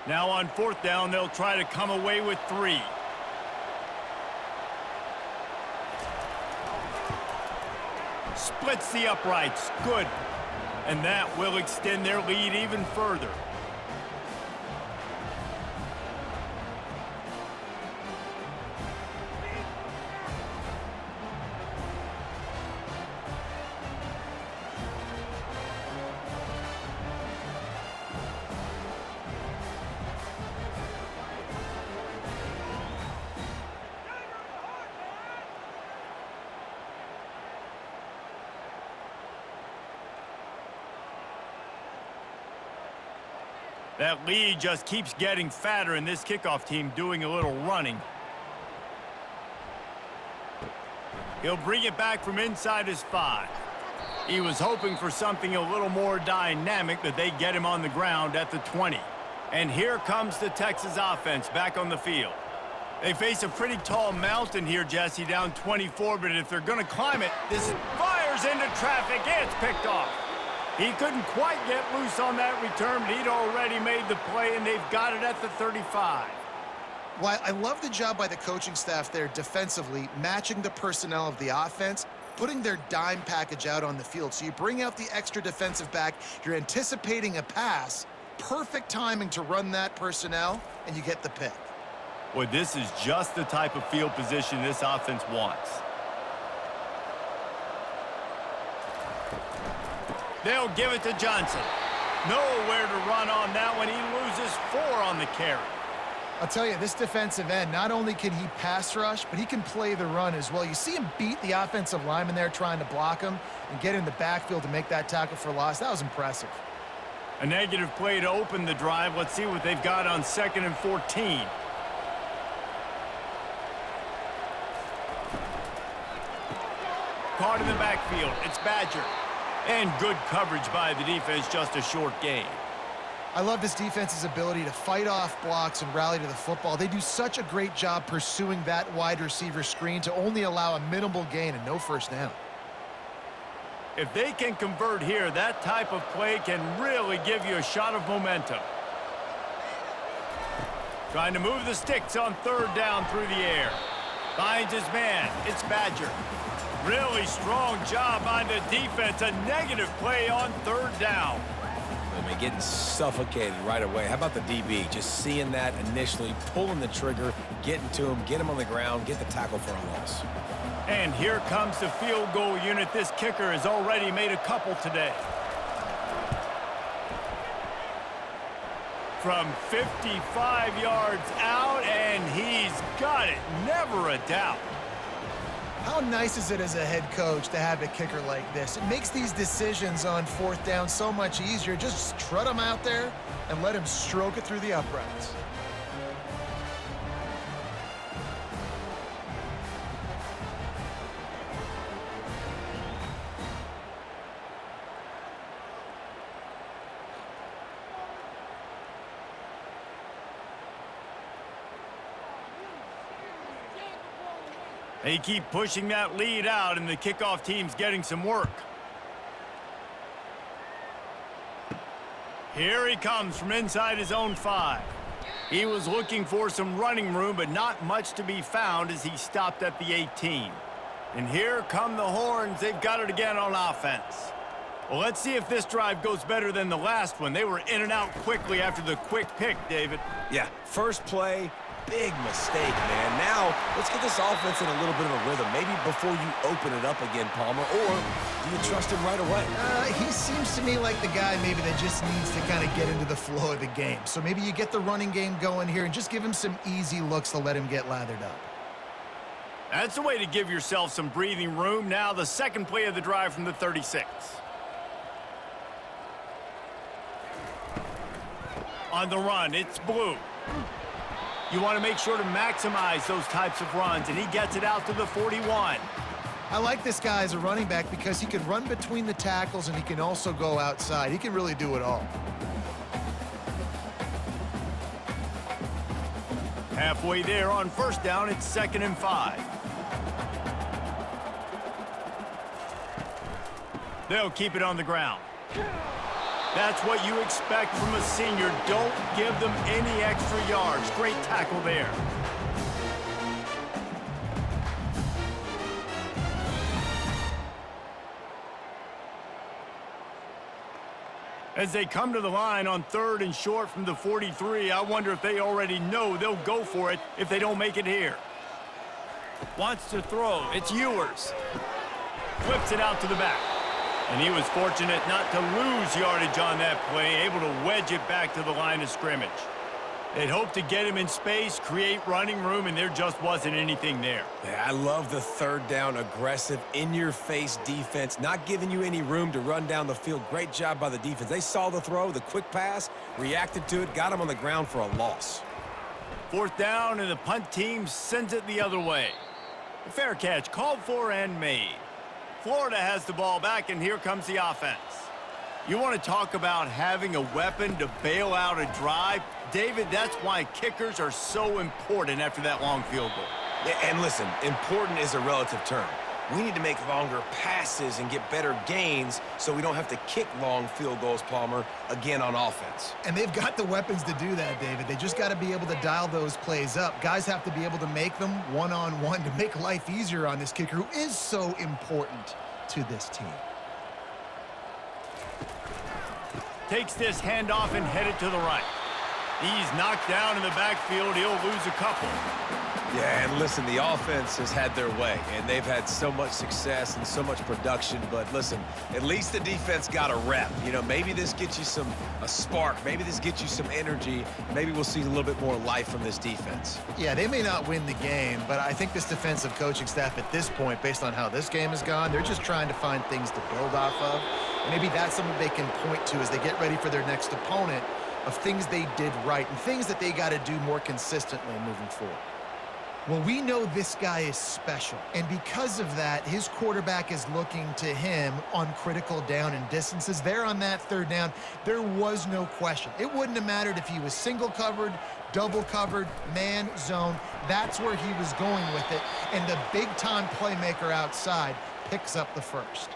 Now on 4th down, they'll try to come away with 3. Splits the uprights. Good. And that will extend their lead even further. That lead just keeps getting fatter, and this kickoff team doing a little running. He'll bring it back from inside his 5. He was hoping for something a little more dynamic, but they get him on the ground at the 20. And here comes the Texas offense back on the field. They face a pretty tall mountain here, Jesse, down 24, but if they're going to climb it, this fires into traffic. It's picked off. He couldn't quite get loose on that return, but he'd already made the play, and they've got it at the 35. Well, I love the job by the coaching staff there defensively, matching the personnel of the offense, putting their dime package out on the field. So you bring out the extra defensive back, you're anticipating a pass, perfect timing to run that personnel, and you get the pick. Well, this is just the type of field position this offense wants. They'll give it to Johnson. Nowhere to run on that one. He loses 4 on the carry. I'll tell you, this defensive end, not only can he pass rush, but he can play the run as well. You see him beat the offensive lineman there trying to block him and get in the backfield to make that tackle for loss. That was impressive. A negative play to open the drive. Let's see what they've got on 2nd and 14. Caught in the backfield. It's Badger. And good coverage by the defense, just a short gain. I love this defense's ability to fight off blocks and rally to the football. They do such a great job pursuing that wide receiver screen to only allow a minimal gain and no first down. If they can convert here, that type of play can really give you a shot of momentum. Trying to move the sticks on 3rd down through the air. Finds his man. It's Badger. Really strong job by the defense. A negative play on 3rd down. I mean, getting suffocated right away. How about the DB? Just seeing that initially, pulling the trigger, getting to him, get him on the ground, get the tackle for a loss. And here comes the field goal unit. This kicker has already made a couple today. From 55 yards out, and he's got it. Never a doubt. How nice is it as a head coach to have a kicker like this? It makes these decisions on 4th down so much easier. Just trot him out there and let him stroke it through the uprights. They keep pushing that lead out, and the kickoff team's getting some work. Here he comes from inside his own 5. He was looking for some running room, but not much to be found as he stopped at the 18. And here come the Horns. They've got it again on offense. Well, let's see if this drive goes better than the last one. They were in and out quickly after the quick pick, David. Yeah, first play, big mistake, man. Now, let's get this offense in a little bit of a rhythm. Maybe before you open it up again, Palmer, or do you trust him right away? He seems to me like the guy maybe that just needs to kind of get into the flow of the game. So maybe you get the running game going here and just give him some easy looks to let him get lathered up. That's the way to give yourself some breathing room. Now the second play of the drive from the 36. On the run, it's Blue. You want to make sure to maximize those types of runs, and he gets it out to the 41. I like this guy as a running back because he can run between the tackles and he can also go outside. He can really do it all. Halfway there on 1st down, it's 2nd and 5. They'll keep it on the ground. That's what you expect from a senior. Don't give them any extra yards. Great tackle there. As they come to the line on 3rd and short from the 43, I wonder if they already know they'll go for it if they don't make it here. Wants to throw. It's Ewers. Flips it out to the back. And he was fortunate not to lose yardage on that play, able to wedge it back to the line of scrimmage. They'd hoped to get him in space, create running room, and there just wasn't anything there. Yeah, I love the 3rd down, aggressive, in-your-face defense, not giving you any room to run down the field. Great job by the defense. They saw the throw, the quick pass, reacted to it, got him on the ground for a loss. 4th down, and the punt team sends it the other way. A fair catch called for and made. Florida has the ball back, and here comes the offense. You want to talk about having a weapon to bail out a drive? David, that's why kickers are so important after that long field goal. Yeah, and listen, important is a relative term. We need to make longer passes and get better gains so we don't have to kick long field goals, Palmer, again on offense. And they've got the weapons to do that, David. They just got to be able to dial those plays up. Guys have to be able to make them one-on-one to make life easier on this kicker who is so important to this team. Takes this handoff and headed to the right. He's knocked down in the backfield. He'll lose a couple. Yeah, and listen, the offense has had their way, and they've had so much success and so much production. But listen, at least the defense got a rep. You know, maybe this gets you a spark. Maybe this gets you some energy. Maybe we'll see a little bit more life from this defense. Yeah, they may not win the game, but I think this defensive coaching staff at this point, based on how this game has gone, they're just trying to find things to build off of. And maybe that's something they can point to as they get ready for their next opponent of things they did right and things that they got to do more consistently moving forward. Well, we know this guy is special, and because of that, his quarterback is looking to him on critical down and distances. There on that third down, there was no question. It wouldn't have mattered if he was single covered, double covered, man, zone. That's where he was going with it, and the big-time playmaker outside picks up the first.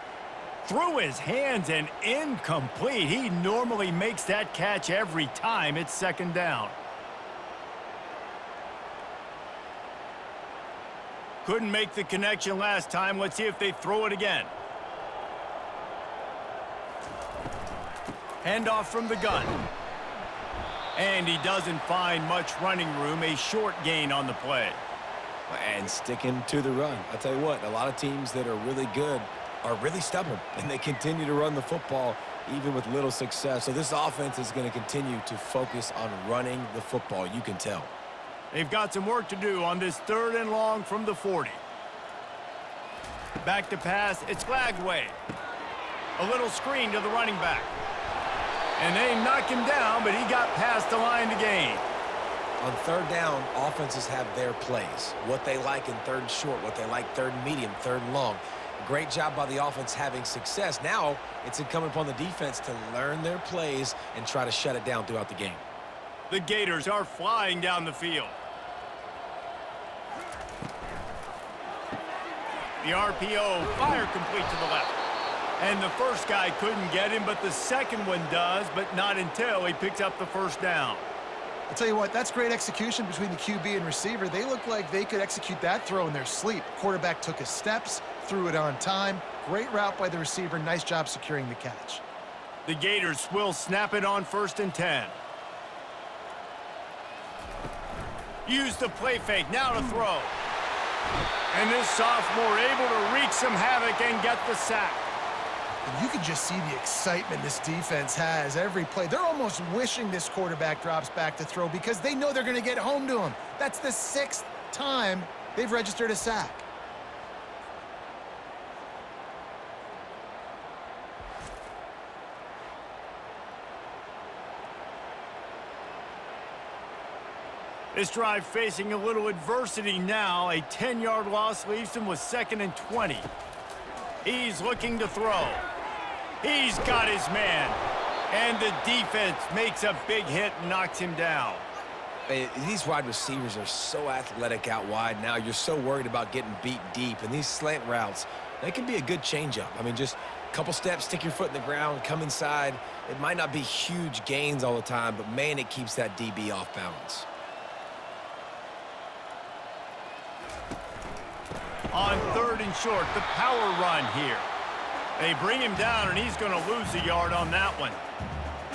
Through his hands and incomplete. He normally makes that catch every time it's second down. Couldn't make the connection last time. Let's see if they throw it again. Handoff from the gun. And he doesn't find much running room. A short gain on the play. And sticking to the run. I'll tell you what, a lot of teams that are really good are really stubborn, and they continue to run the football even with little success. So this offense is going to continue to focus on running the football. You can tell. They've got some work to do on this 3rd and long from the 40. Back to pass. It's Lagway. A little screen to the running back. And they knock him down, but he got past the line to gain. On 3rd down, offenses have their plays. What they like in 3rd and short, what they like 3rd and medium, 3rd and long. Great job by the offense having success. Now it's incumbent upon the defense to learn their plays and try to shut it down throughout the game. The Gators are flying down the field. The RPO, fire complete to the left. And the first guy couldn't get him, but the second one does, but not until he picks up the first down. I'll tell you what, that's great execution between the QB and receiver. They look like they could execute that throw in their sleep. Quarterback took his steps, threw it on time. Great route by the receiver. Nice job securing the catch. The Gators will snap it on 1st and 10. Use the play fake, now to throw. And this sophomore able to wreak some havoc and get the sack. And you can just see the excitement this defense has every play. They're almost wishing this quarterback drops back to throw because they know they're going to get home to him. That's the 6th time they've registered a sack. This drive facing a little adversity now. A 10-yard loss leaves him with 2nd and 20. He's looking to throw. He's got his man. And the defense makes a big hit and knocks him down. These wide receivers are so athletic out wide now. You're so worried about getting beat deep. And these slant routes, they can be a good changeup. I mean, just a couple steps, stick your foot in the ground, come inside. It might not be huge gains all the time, but, man, it keeps that DB off balance. On 3rd and short, the power run here. They bring him down, and he's going to lose a yard on that one.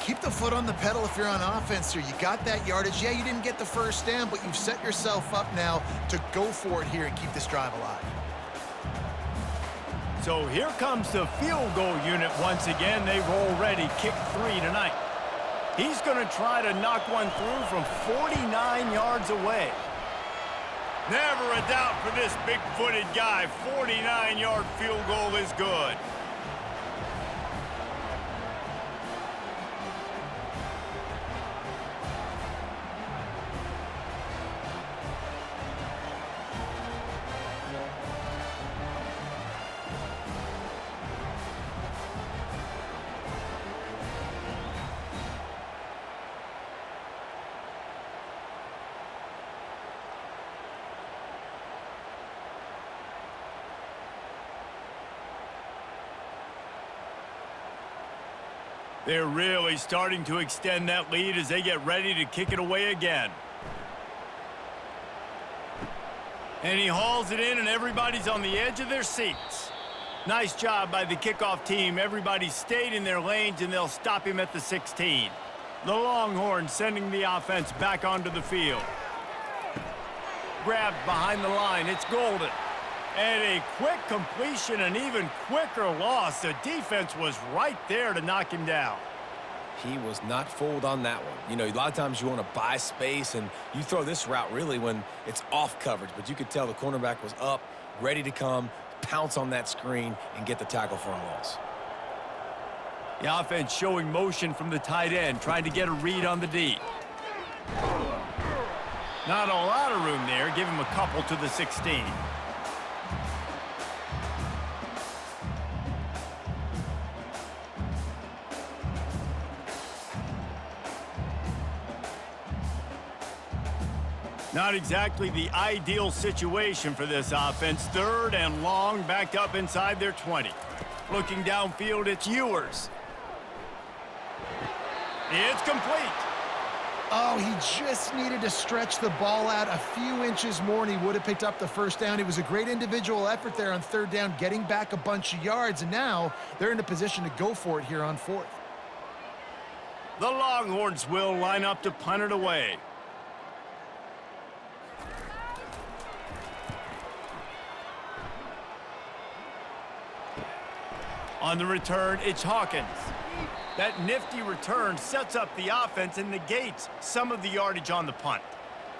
Keep the foot on the pedal if you're on offense here. You got that yardage. Yeah, you didn't get the first down, but you've set yourself up now to go for it here and keep this drive alive. So here comes the field goal unit once again. They've already kicked 3 tonight. He's going to try to knock one through from 49 yards away. Never a doubt for this big-footed guy. 49-yard field goal is good. They're really starting to extend that lead as they get ready to kick it away again. And he hauls it in, and everybody's on the edge of their seats. Nice job by the kickoff team. Everybody stayed in their lanes, and they'll stop him at the 16. The Longhorns sending the offense back onto the field. Grabbed behind the line. It's Golden. And a quick completion, an even quicker loss. The defense was right there to knock him down. He was not fooled on that one. You know, a lot of times you want to buy space, and you throw this route really when it's off coverage. But you could tell the cornerback was up, ready to come, pounce on that screen, and get the tackle for a loss. The offense showing motion from the tight end, trying to get a read on the D. Not a lot of room there. Give him a couple to the 16. Not exactly the ideal situation for this offense. 3rd and long, backed up inside their 20. Looking downfield, it's Ewers. It's complete. Oh, he just needed to stretch the ball out a few inches more, and he would have picked up the first down. It was a great individual effort there on 3rd down, getting back a bunch of yards, and now they're in a position to go for it here on 4th. The Longhorns will line up to punt it away. On the return, it's Hawkins. That nifty return sets up the offense and negates some of the yardage on the punt.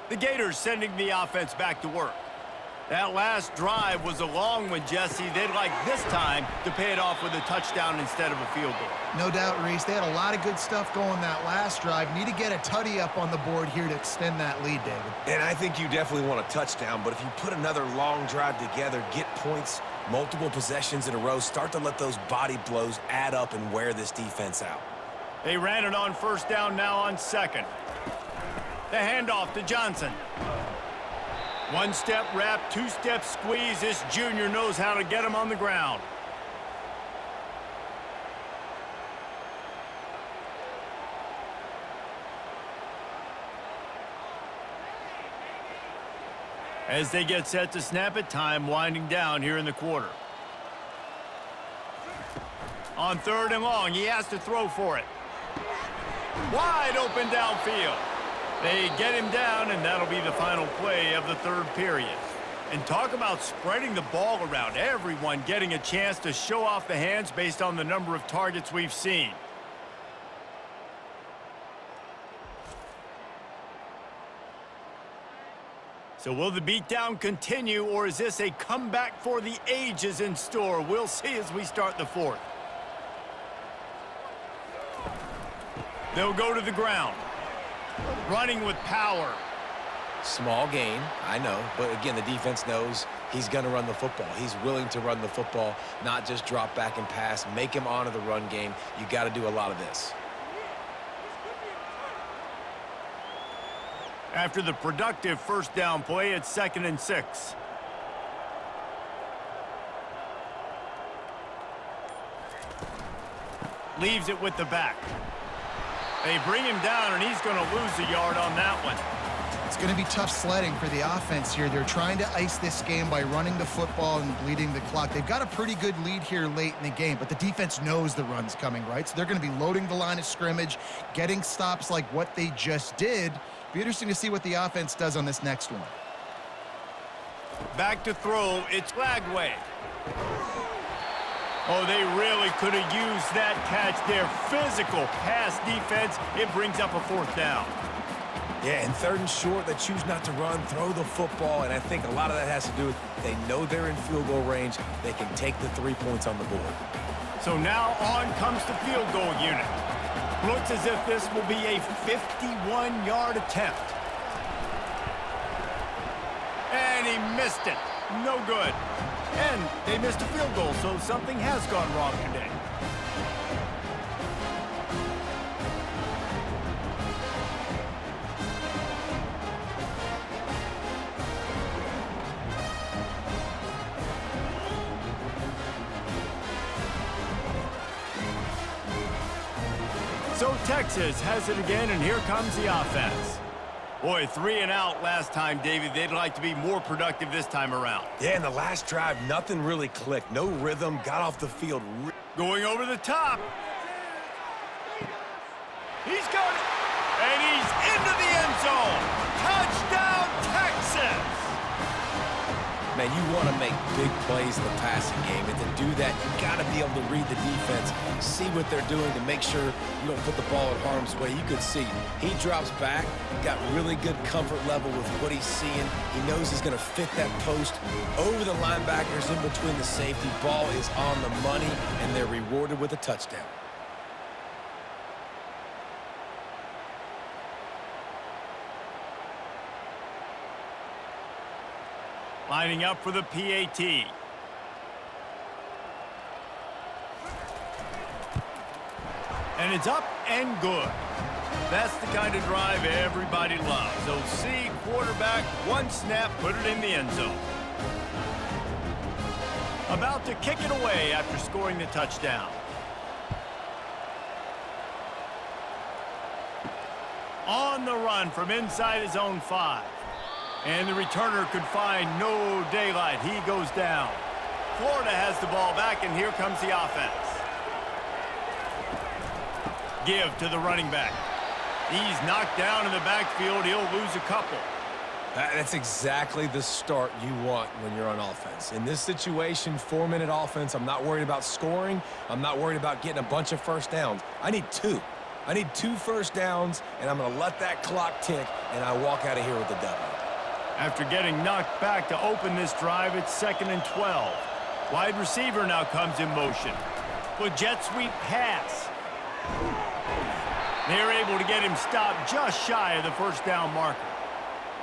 The Gators sending the offense back to work. That last drive was a long one, Jesse. They'd like this time to pay it off with a touchdown instead of a field goal. No doubt, Reese. They had a lot of good stuff going that last drive. Need to get a tutty up on the board here to extend that lead, David. And I think you definitely want a touchdown, but if you put another long drive together, get points, multiple possessions in a row, start to let those body blows add up and wear this defense out. They ran it on 1st down, now on 2nd. The handoff to Johnson. 1-step wrap, 2-step squeeze. This junior knows how to get him on the ground. As they get set to snap it, time winding down here in the quarter. On 3rd and long, he has to throw for it. Wide open downfield. They get him down, and that'll be the final play of the 3rd period. And talk about spreading the ball around. Everyone getting a chance to show off the hands based on the number of targets we've seen. So will the beatdown continue, or is this a comeback for the ages in store? We'll see as we start the 4th. They'll go to the ground. Running with power. Small gain, I know, but again, the defense knows he's going to run the football. He's willing to run the football, not just drop back and pass, make him honor the run game. You got to do a lot of this. After the productive 1st down play, it's 2nd and 6. Leaves it with the back. They bring him down, and he's going to lose a yard on that one. It's going to be tough sledding for the offense here. They're trying to ice this game by running the football and bleeding the clock. They've got a pretty good lead here late in the game, but the defense knows the run's coming, right? So they're going to be loading the line of scrimmage, getting stops like what they just did. Be interesting to see what the offense does on this next one. Back to throw, it's Lagway. Oh, they really could have used that catch there. Physical pass defense. It brings up a 4th down. Yeah, and 3rd and short, they choose not to run, throw the football, and I think a lot of that has to do with they know they're in field goal range. They can take the 3 points on the board. So now on comes the field goal unit. Looks as if this will be a 51-yard attempt. And he missed it. No good. And they missed a field goal, so something has gone wrong today. So Texas has it again, and here comes the offense. Boy, 3 and out last time, David. They'd like to be more productive this time around. Yeah, in the last drive, nothing really clicked. No rhythm, got off the field. Going over the top. He's got it. And he's into the end zone. Touchdown, Texas! Man, you want to make big plays in the passing game, and to do that, you got to be able to read the defense, see what they're doing to make sure you don't put the ball in harm's way. You could see he drops back, got really good comfort level with what he's seeing. He knows he's going to fit that post over the linebackers in between the safety. Ball is on the money, and they're rewarded with a touchdown. Lining up for the PAT. And it's up and good. That's the kind of drive everybody loves. OC, quarterback, one snap, put it in the end zone. About to kick it away after scoring the touchdown. On the run from inside his own 5. And the returner could find no daylight. He goes down. Florida has the ball back, and here comes the offense. Give to the running back. He's knocked down in the backfield. He'll lose a couple. That's exactly the start you want when you're on offense. In this situation, 4-minute offense, I'm not worried about scoring. I'm not worried about getting a bunch of first downs. I need 2. I need 2 first downs, and I'm going to let that clock tick, and I walk out of here with the W. After getting knocked back to open this drive, it's 2nd and 12. Wide receiver now comes in motion. With jet sweep pass. They're able to get him stopped just shy of the first down marker.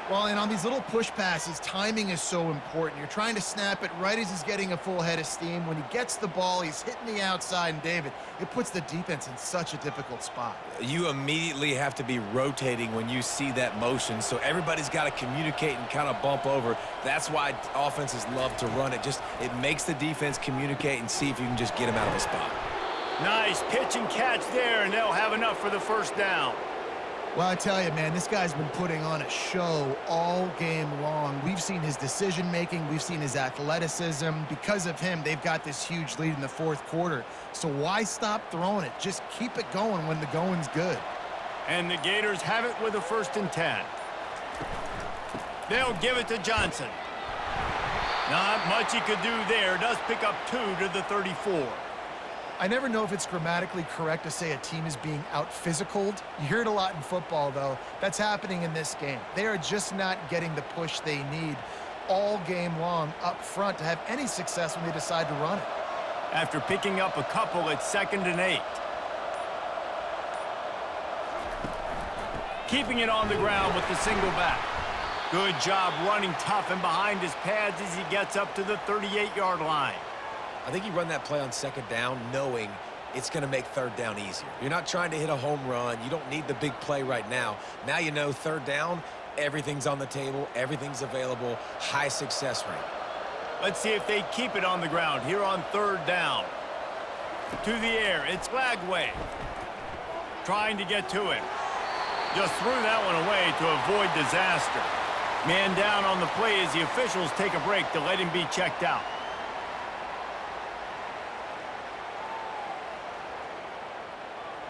Well, and on these little push passes, timing is so important. You're trying to snap it right as he's getting a full head of steam. When he gets the ball, he's hitting the outside, and David, it puts the defense in such a difficult spot. You immediately have to be rotating when you see that motion, so everybody's got to communicate and kind of bump over. That's why offenses love to run it. It makes the defense communicate and see if you can just get him out of a spot. Nice pitch and catch there, and they'll have enough for the first down. Well, I tell you, man, this guy's been putting on a show all game long. We've seen his decision-making. We've seen his athleticism. Because of him, they've got this huge lead in the 4th quarter. So why stop throwing it? Just keep it going when the going's good. And the Gators have it with a 1st and 10. They'll give it to Johnson. Not much he could do there. Does pick up 2 to the 34. I never know if it's grammatically correct to say a team is being out-physicaled. You hear it a lot in football, though. That's happening in this game. They are just not getting the push they need all game long up front to have any success when they decide to run it. After picking up a couple, it's 2nd and 8. Keeping it on the ground with the single back. Good job running tough and behind his pads as he gets up to the 38-yard line. I think you run that play on 2nd down knowing it's going to make 3rd down easier. You're not trying to hit a home run. You don't need the big play right now. Now you know 3rd down, everything's on the table, everything's available, high success rate. Let's see if they keep it on the ground here on 3rd down. To the air, it's Lagway. Trying to get to him. Just threw that one away to avoid disaster. Man down on the play as the officials take a break to let him be checked out.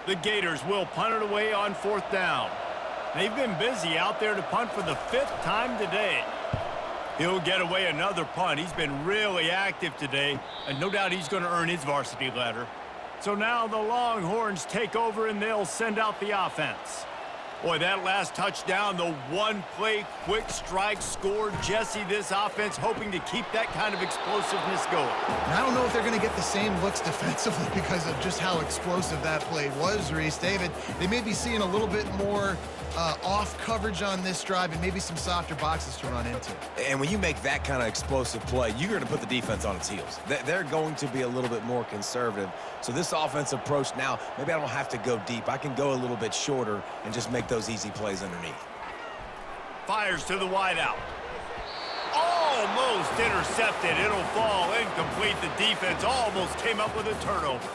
The Gators will punt it away on 4th down. They've been busy out there to punt for the 5th time today. He'll get away another punt. He's been really active today, and no doubt he's going to earn his varsity letter. So now the Longhorns take over, and they'll send out the offense. Boy, that last touchdown, the one-play quick strike score. Jesse, this offense hoping to keep that kind of explosiveness going. And I don't know if they're going to get the same looks defensively because of just how explosive that play was, Reese. David, they may be seeing a little bit more off coverage on this drive and maybe some softer boxes to run into. And when you make that kind of explosive play, you're going to put the defense on its heels. They're going to be a little bit more conservative. So this offensive approach now, maybe I don't have to go deep. I can go a little bit shorter and just make those easy plays underneath. Fires to the wideout. Almost intercepted. It'll fall incomplete. The defense almost came up with a turnover.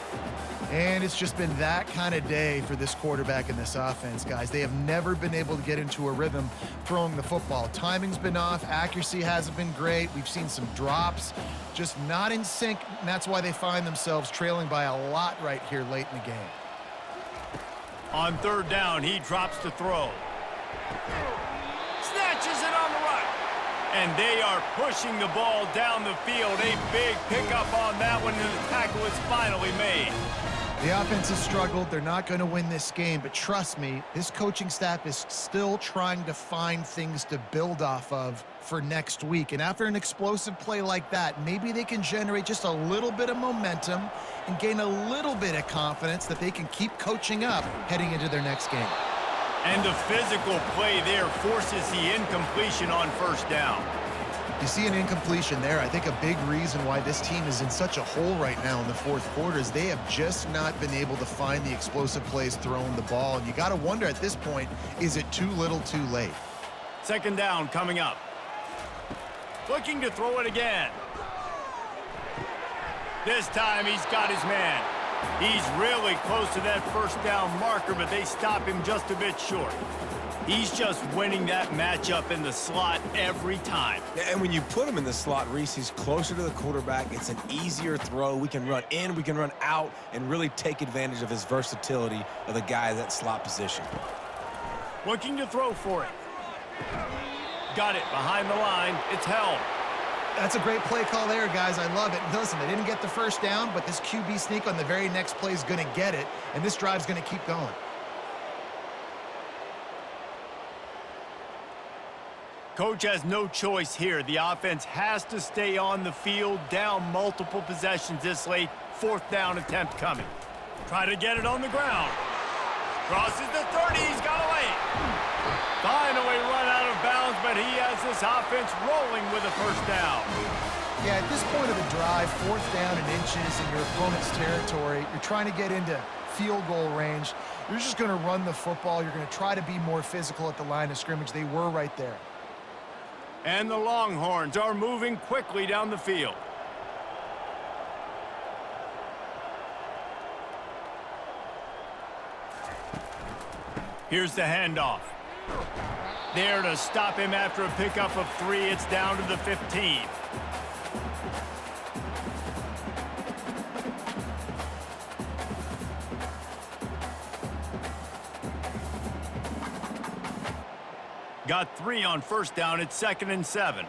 And it's just been that kind of day for this quarterback and this offense, guys. They have never been able to get into a rhythm throwing the football. Timing's been off. Accuracy hasn't been great. We've seen some drops, just not in sync, and that's why they find themselves trailing by a lot right here late in the game. On third down, he drops to throw. Snatches it on the right. And they are pushing the ball down the field. A big pickup on that one, and the tackle is finally made. The offense has struggled. They're not going to win this game, but trust me, this coaching staff is still trying to find things to build off of for next week. And after an explosive play like that, maybe they can generate just a little bit of momentum and gain a little bit of confidence that they can keep coaching up heading into their next game. And the physical play there forces the incompletion on first down. You see an incompletion there. I think a big reason why this team is in such a hole right now in the fourth quarter is they have just not been able to find the explosive plays throwing the ball. And you got to wonder at this point, is it too little too late? Second down coming up. Looking to throw it again. This time he's got his man. He's really close to that first down marker, but they stop him just a bit short. He's just winning that matchup in the slot every time. And when you put him in the slot, Reese, he's closer to the quarterback. It's an easier throw. We can run in, we can run out, and really take advantage of his versatility of the guy at that slot position. Looking to throw for it. Got it behind the line. It's held. That's a great play call there, guys. I love it. Listen, they didn't get the first down, but this QB sneak on the very next play is going to get it, and this drive's going to keep going. Coach has no choice here. The offense has to stay on the field, down multiple possessions this late. Fourth down attempt coming. Try to get it on the ground. Crosses the 30. He's got away. Finally run out of bounds, but he has this offense rolling with a first down. Yeah, at this point of the drive, fourth down and inches in your opponent's territory, you're trying to get into field goal range. You're just going to run the football. You're going to try to be more physical at the line of scrimmage. They were right there. And the Longhorns are moving quickly down the field. Here's the handoff. There to stop him after a pickup of 3. It's down to the 15. Got 3 on first down. It's 2nd and 7.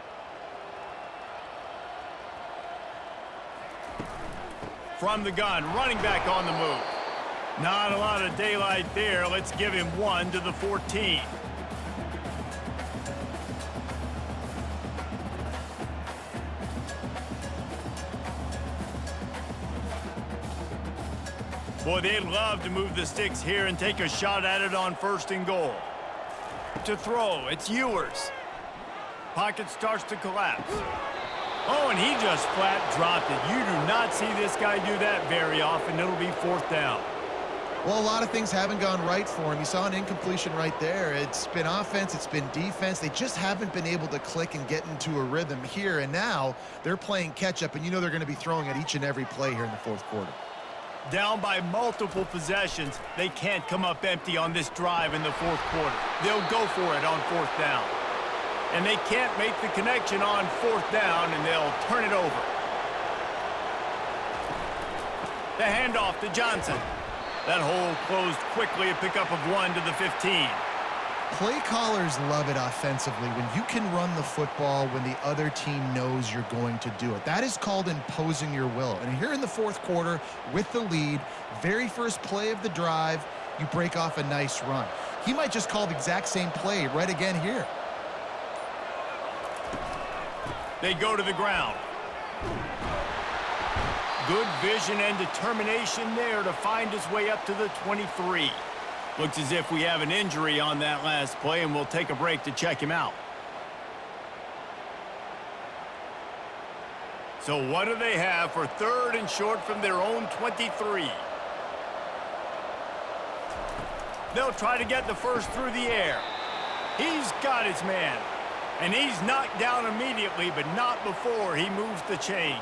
From the gun, running back on the move. Not a lot of daylight there. Let's give him 1 to the 14. Boy, they'd love to move the sticks here and take a shot at it on 1st and goal. To throw, it's Ewers. Pocket starts to collapse. Oh, and he just flat dropped it. You do not see this guy do that very often. It'll be 4th down. Well, a lot of things haven't gone right for him. You saw an incompletion right there. It's been offense, it's been defense. They just haven't been able to click and get into a rhythm here. And now they're playing catch-up, and you know they're going to be throwing at each and every play here in the fourth quarter. Down by multiple possessions, they can't come up empty on this drive in the fourth quarter. They'll go for it on 4th down. And they can't make the connection on 4th down, and they'll turn it over. The handoff to Johnson. That hole closed quickly, a pickup of 1 to the 15. Play callers love it offensively when you can run the football when the other team knows you're going to do it. That is called imposing your will. And here in the fourth quarter with the lead, very first play of the drive, you break off a nice run. He might just call the exact same play right again here. They go to the ground. Good vision and determination there to find his way up to the 23. Looks as if we have an injury on that last play, and we'll take a break to check him out. So what do they have for 3rd and short from their own 23? They'll try to get the first through the air. He's got his man. And he's knocked down immediately, but not before he moves the chains.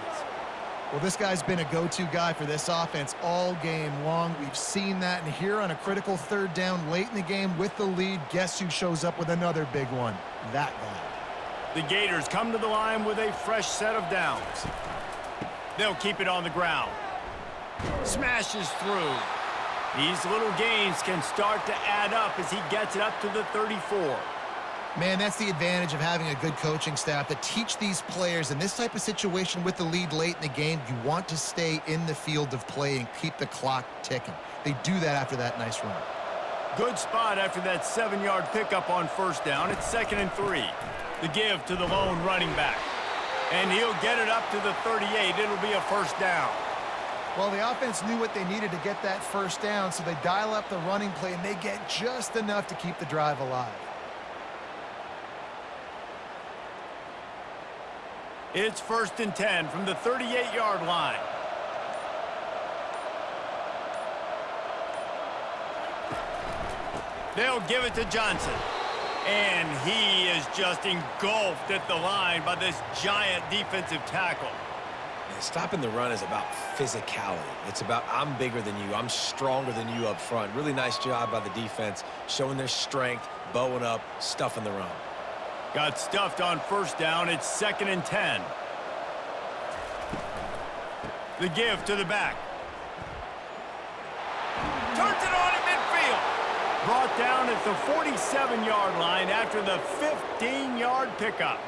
Well, this guy's been a go-to guy for this offense all game long. We've seen that, and here on a critical third down late in the game with the lead, guess who shows up with another big one? That guy. The Gators come to the line with a fresh set of downs. They'll keep it on the ground. Smashes through. These little gains can start to add up as he gets it up to the 34. Man, that's the advantage of having a good coaching staff to teach these players in this type of situation with the lead late in the game. You want to stay in the field of play and keep the clock ticking. They do that after that nice run. Good spot after that 7-yard pickup on first down. It's 2nd and 3. The give to the lone running back. And he'll get it up to the 38. It'll be a first down. Well, the offense knew what they needed to get that first down, so they dial up the running play, and they get just enough to keep the drive alive. It's 1st and 10 from the 38-yard line. They'll give it to Johnson. And he is just engulfed at the line by this giant defensive tackle. And stopping the run is about physicality. It's about I'm bigger than you. I'm stronger than you up front. Really nice job by the defense, showing their strength, bowing up, stuffing the run. Got stuffed on first down. It's 2nd and 10. The give to the back. Turns it on at midfield. Brought down at the 47-yard line after the 15-yard pickup.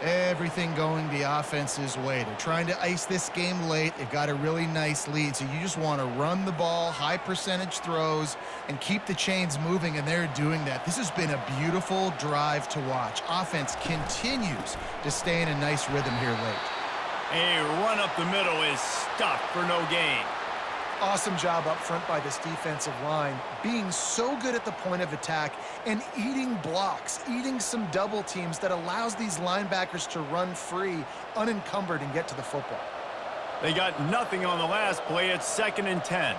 Everything going the offense's way. They're trying to ice this game late. They've got a really nice lead, so you just want to run the ball, high percentage throws, and keep the chains moving, and they're doing that. This has been a beautiful drive to watch. Offense continues to stay in a nice rhythm here late. A run up the middle is stuffed for no gain. Awesome job up front by this defensive line, being so good at the point of attack and eating blocks, eating some double teams that allows these linebackers to run free, unencumbered, and get to the football. They got nothing on the last play. It's 2nd and 10.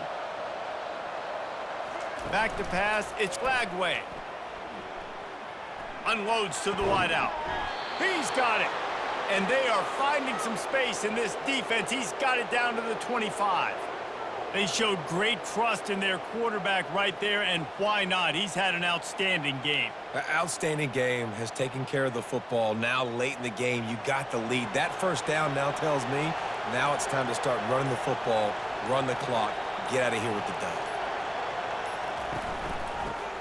Back to pass. It's Flagway. Unloads to the wideout. He's got it. And they are finding some space in this defense. He's got it down to the 25. They showed great trust in their quarterback right there, and why not? He's had an outstanding game. An outstanding game, has taken care of the football. Now late in the game, you got the lead. That first down now tells me now it's time to start running the football, run the clock, get out of here with the dub.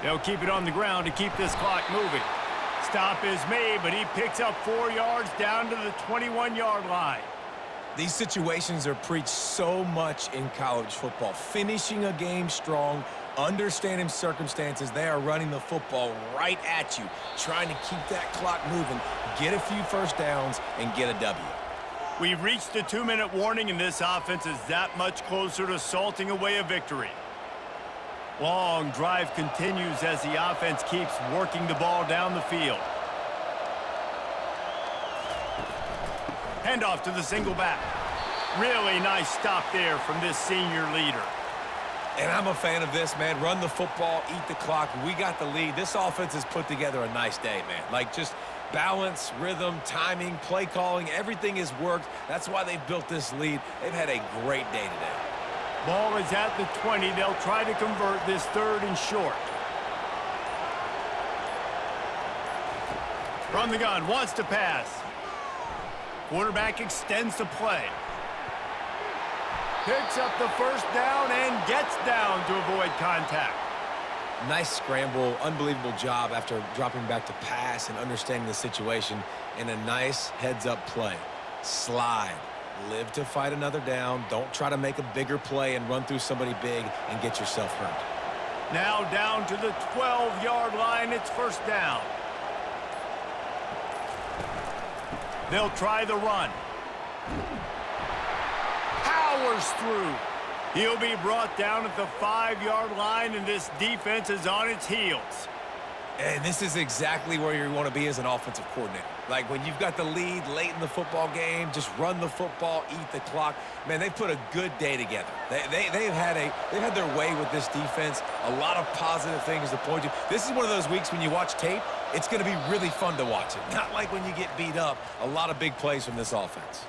They'll keep it on the ground to keep this clock moving. Stop is made, but he picks up 4 yards down to the 21-yard line. These situations are preached so much in college football. Finishing a game strong, understanding circumstances. They are running the football right at you, trying to keep that clock moving, get a few first downs, and get a W. We've reached the 2-minute warning, and this offense is that much closer to salting away a victory. Long drive continues as the offense keeps working the ball down the field. Handoff to the single back. Really nice stop there from this senior leader. And I'm a fan of this, man. Run the football, eat the clock. We got the lead. This offense has put together a nice day, man. Like just balance, rhythm, timing, play calling, everything has worked. That's why they've built this lead. They've had a great day today. Ball is at the 20. They'll try to convert this 3rd and short. From the gun, wants to pass. Quarterback extends the play. Picks up the first down and gets down to avoid contact. Nice scramble, unbelievable job after dropping back to pass and understanding the situation, and a nice heads-up play. Slide. Live to fight another down. Don't try to make a bigger play and run through somebody big and get yourself hurt. Now down to the 12-yard line. It's first down. They'll try the run. Powers through. He'll be brought down at the 5-yard line, and this defense is on its heels. And this is exactly where you want to be as an offensive coordinator. Like when you've got the lead late in the football game, just run the football, eat the clock. Man, they've put a good day together. They've had their way with this defense. A lot of positive things to point to. This is one of those weeks when you watch tape, it's going to be really fun to watch it. Not like when you get beat up. A lot of big plays from this offense.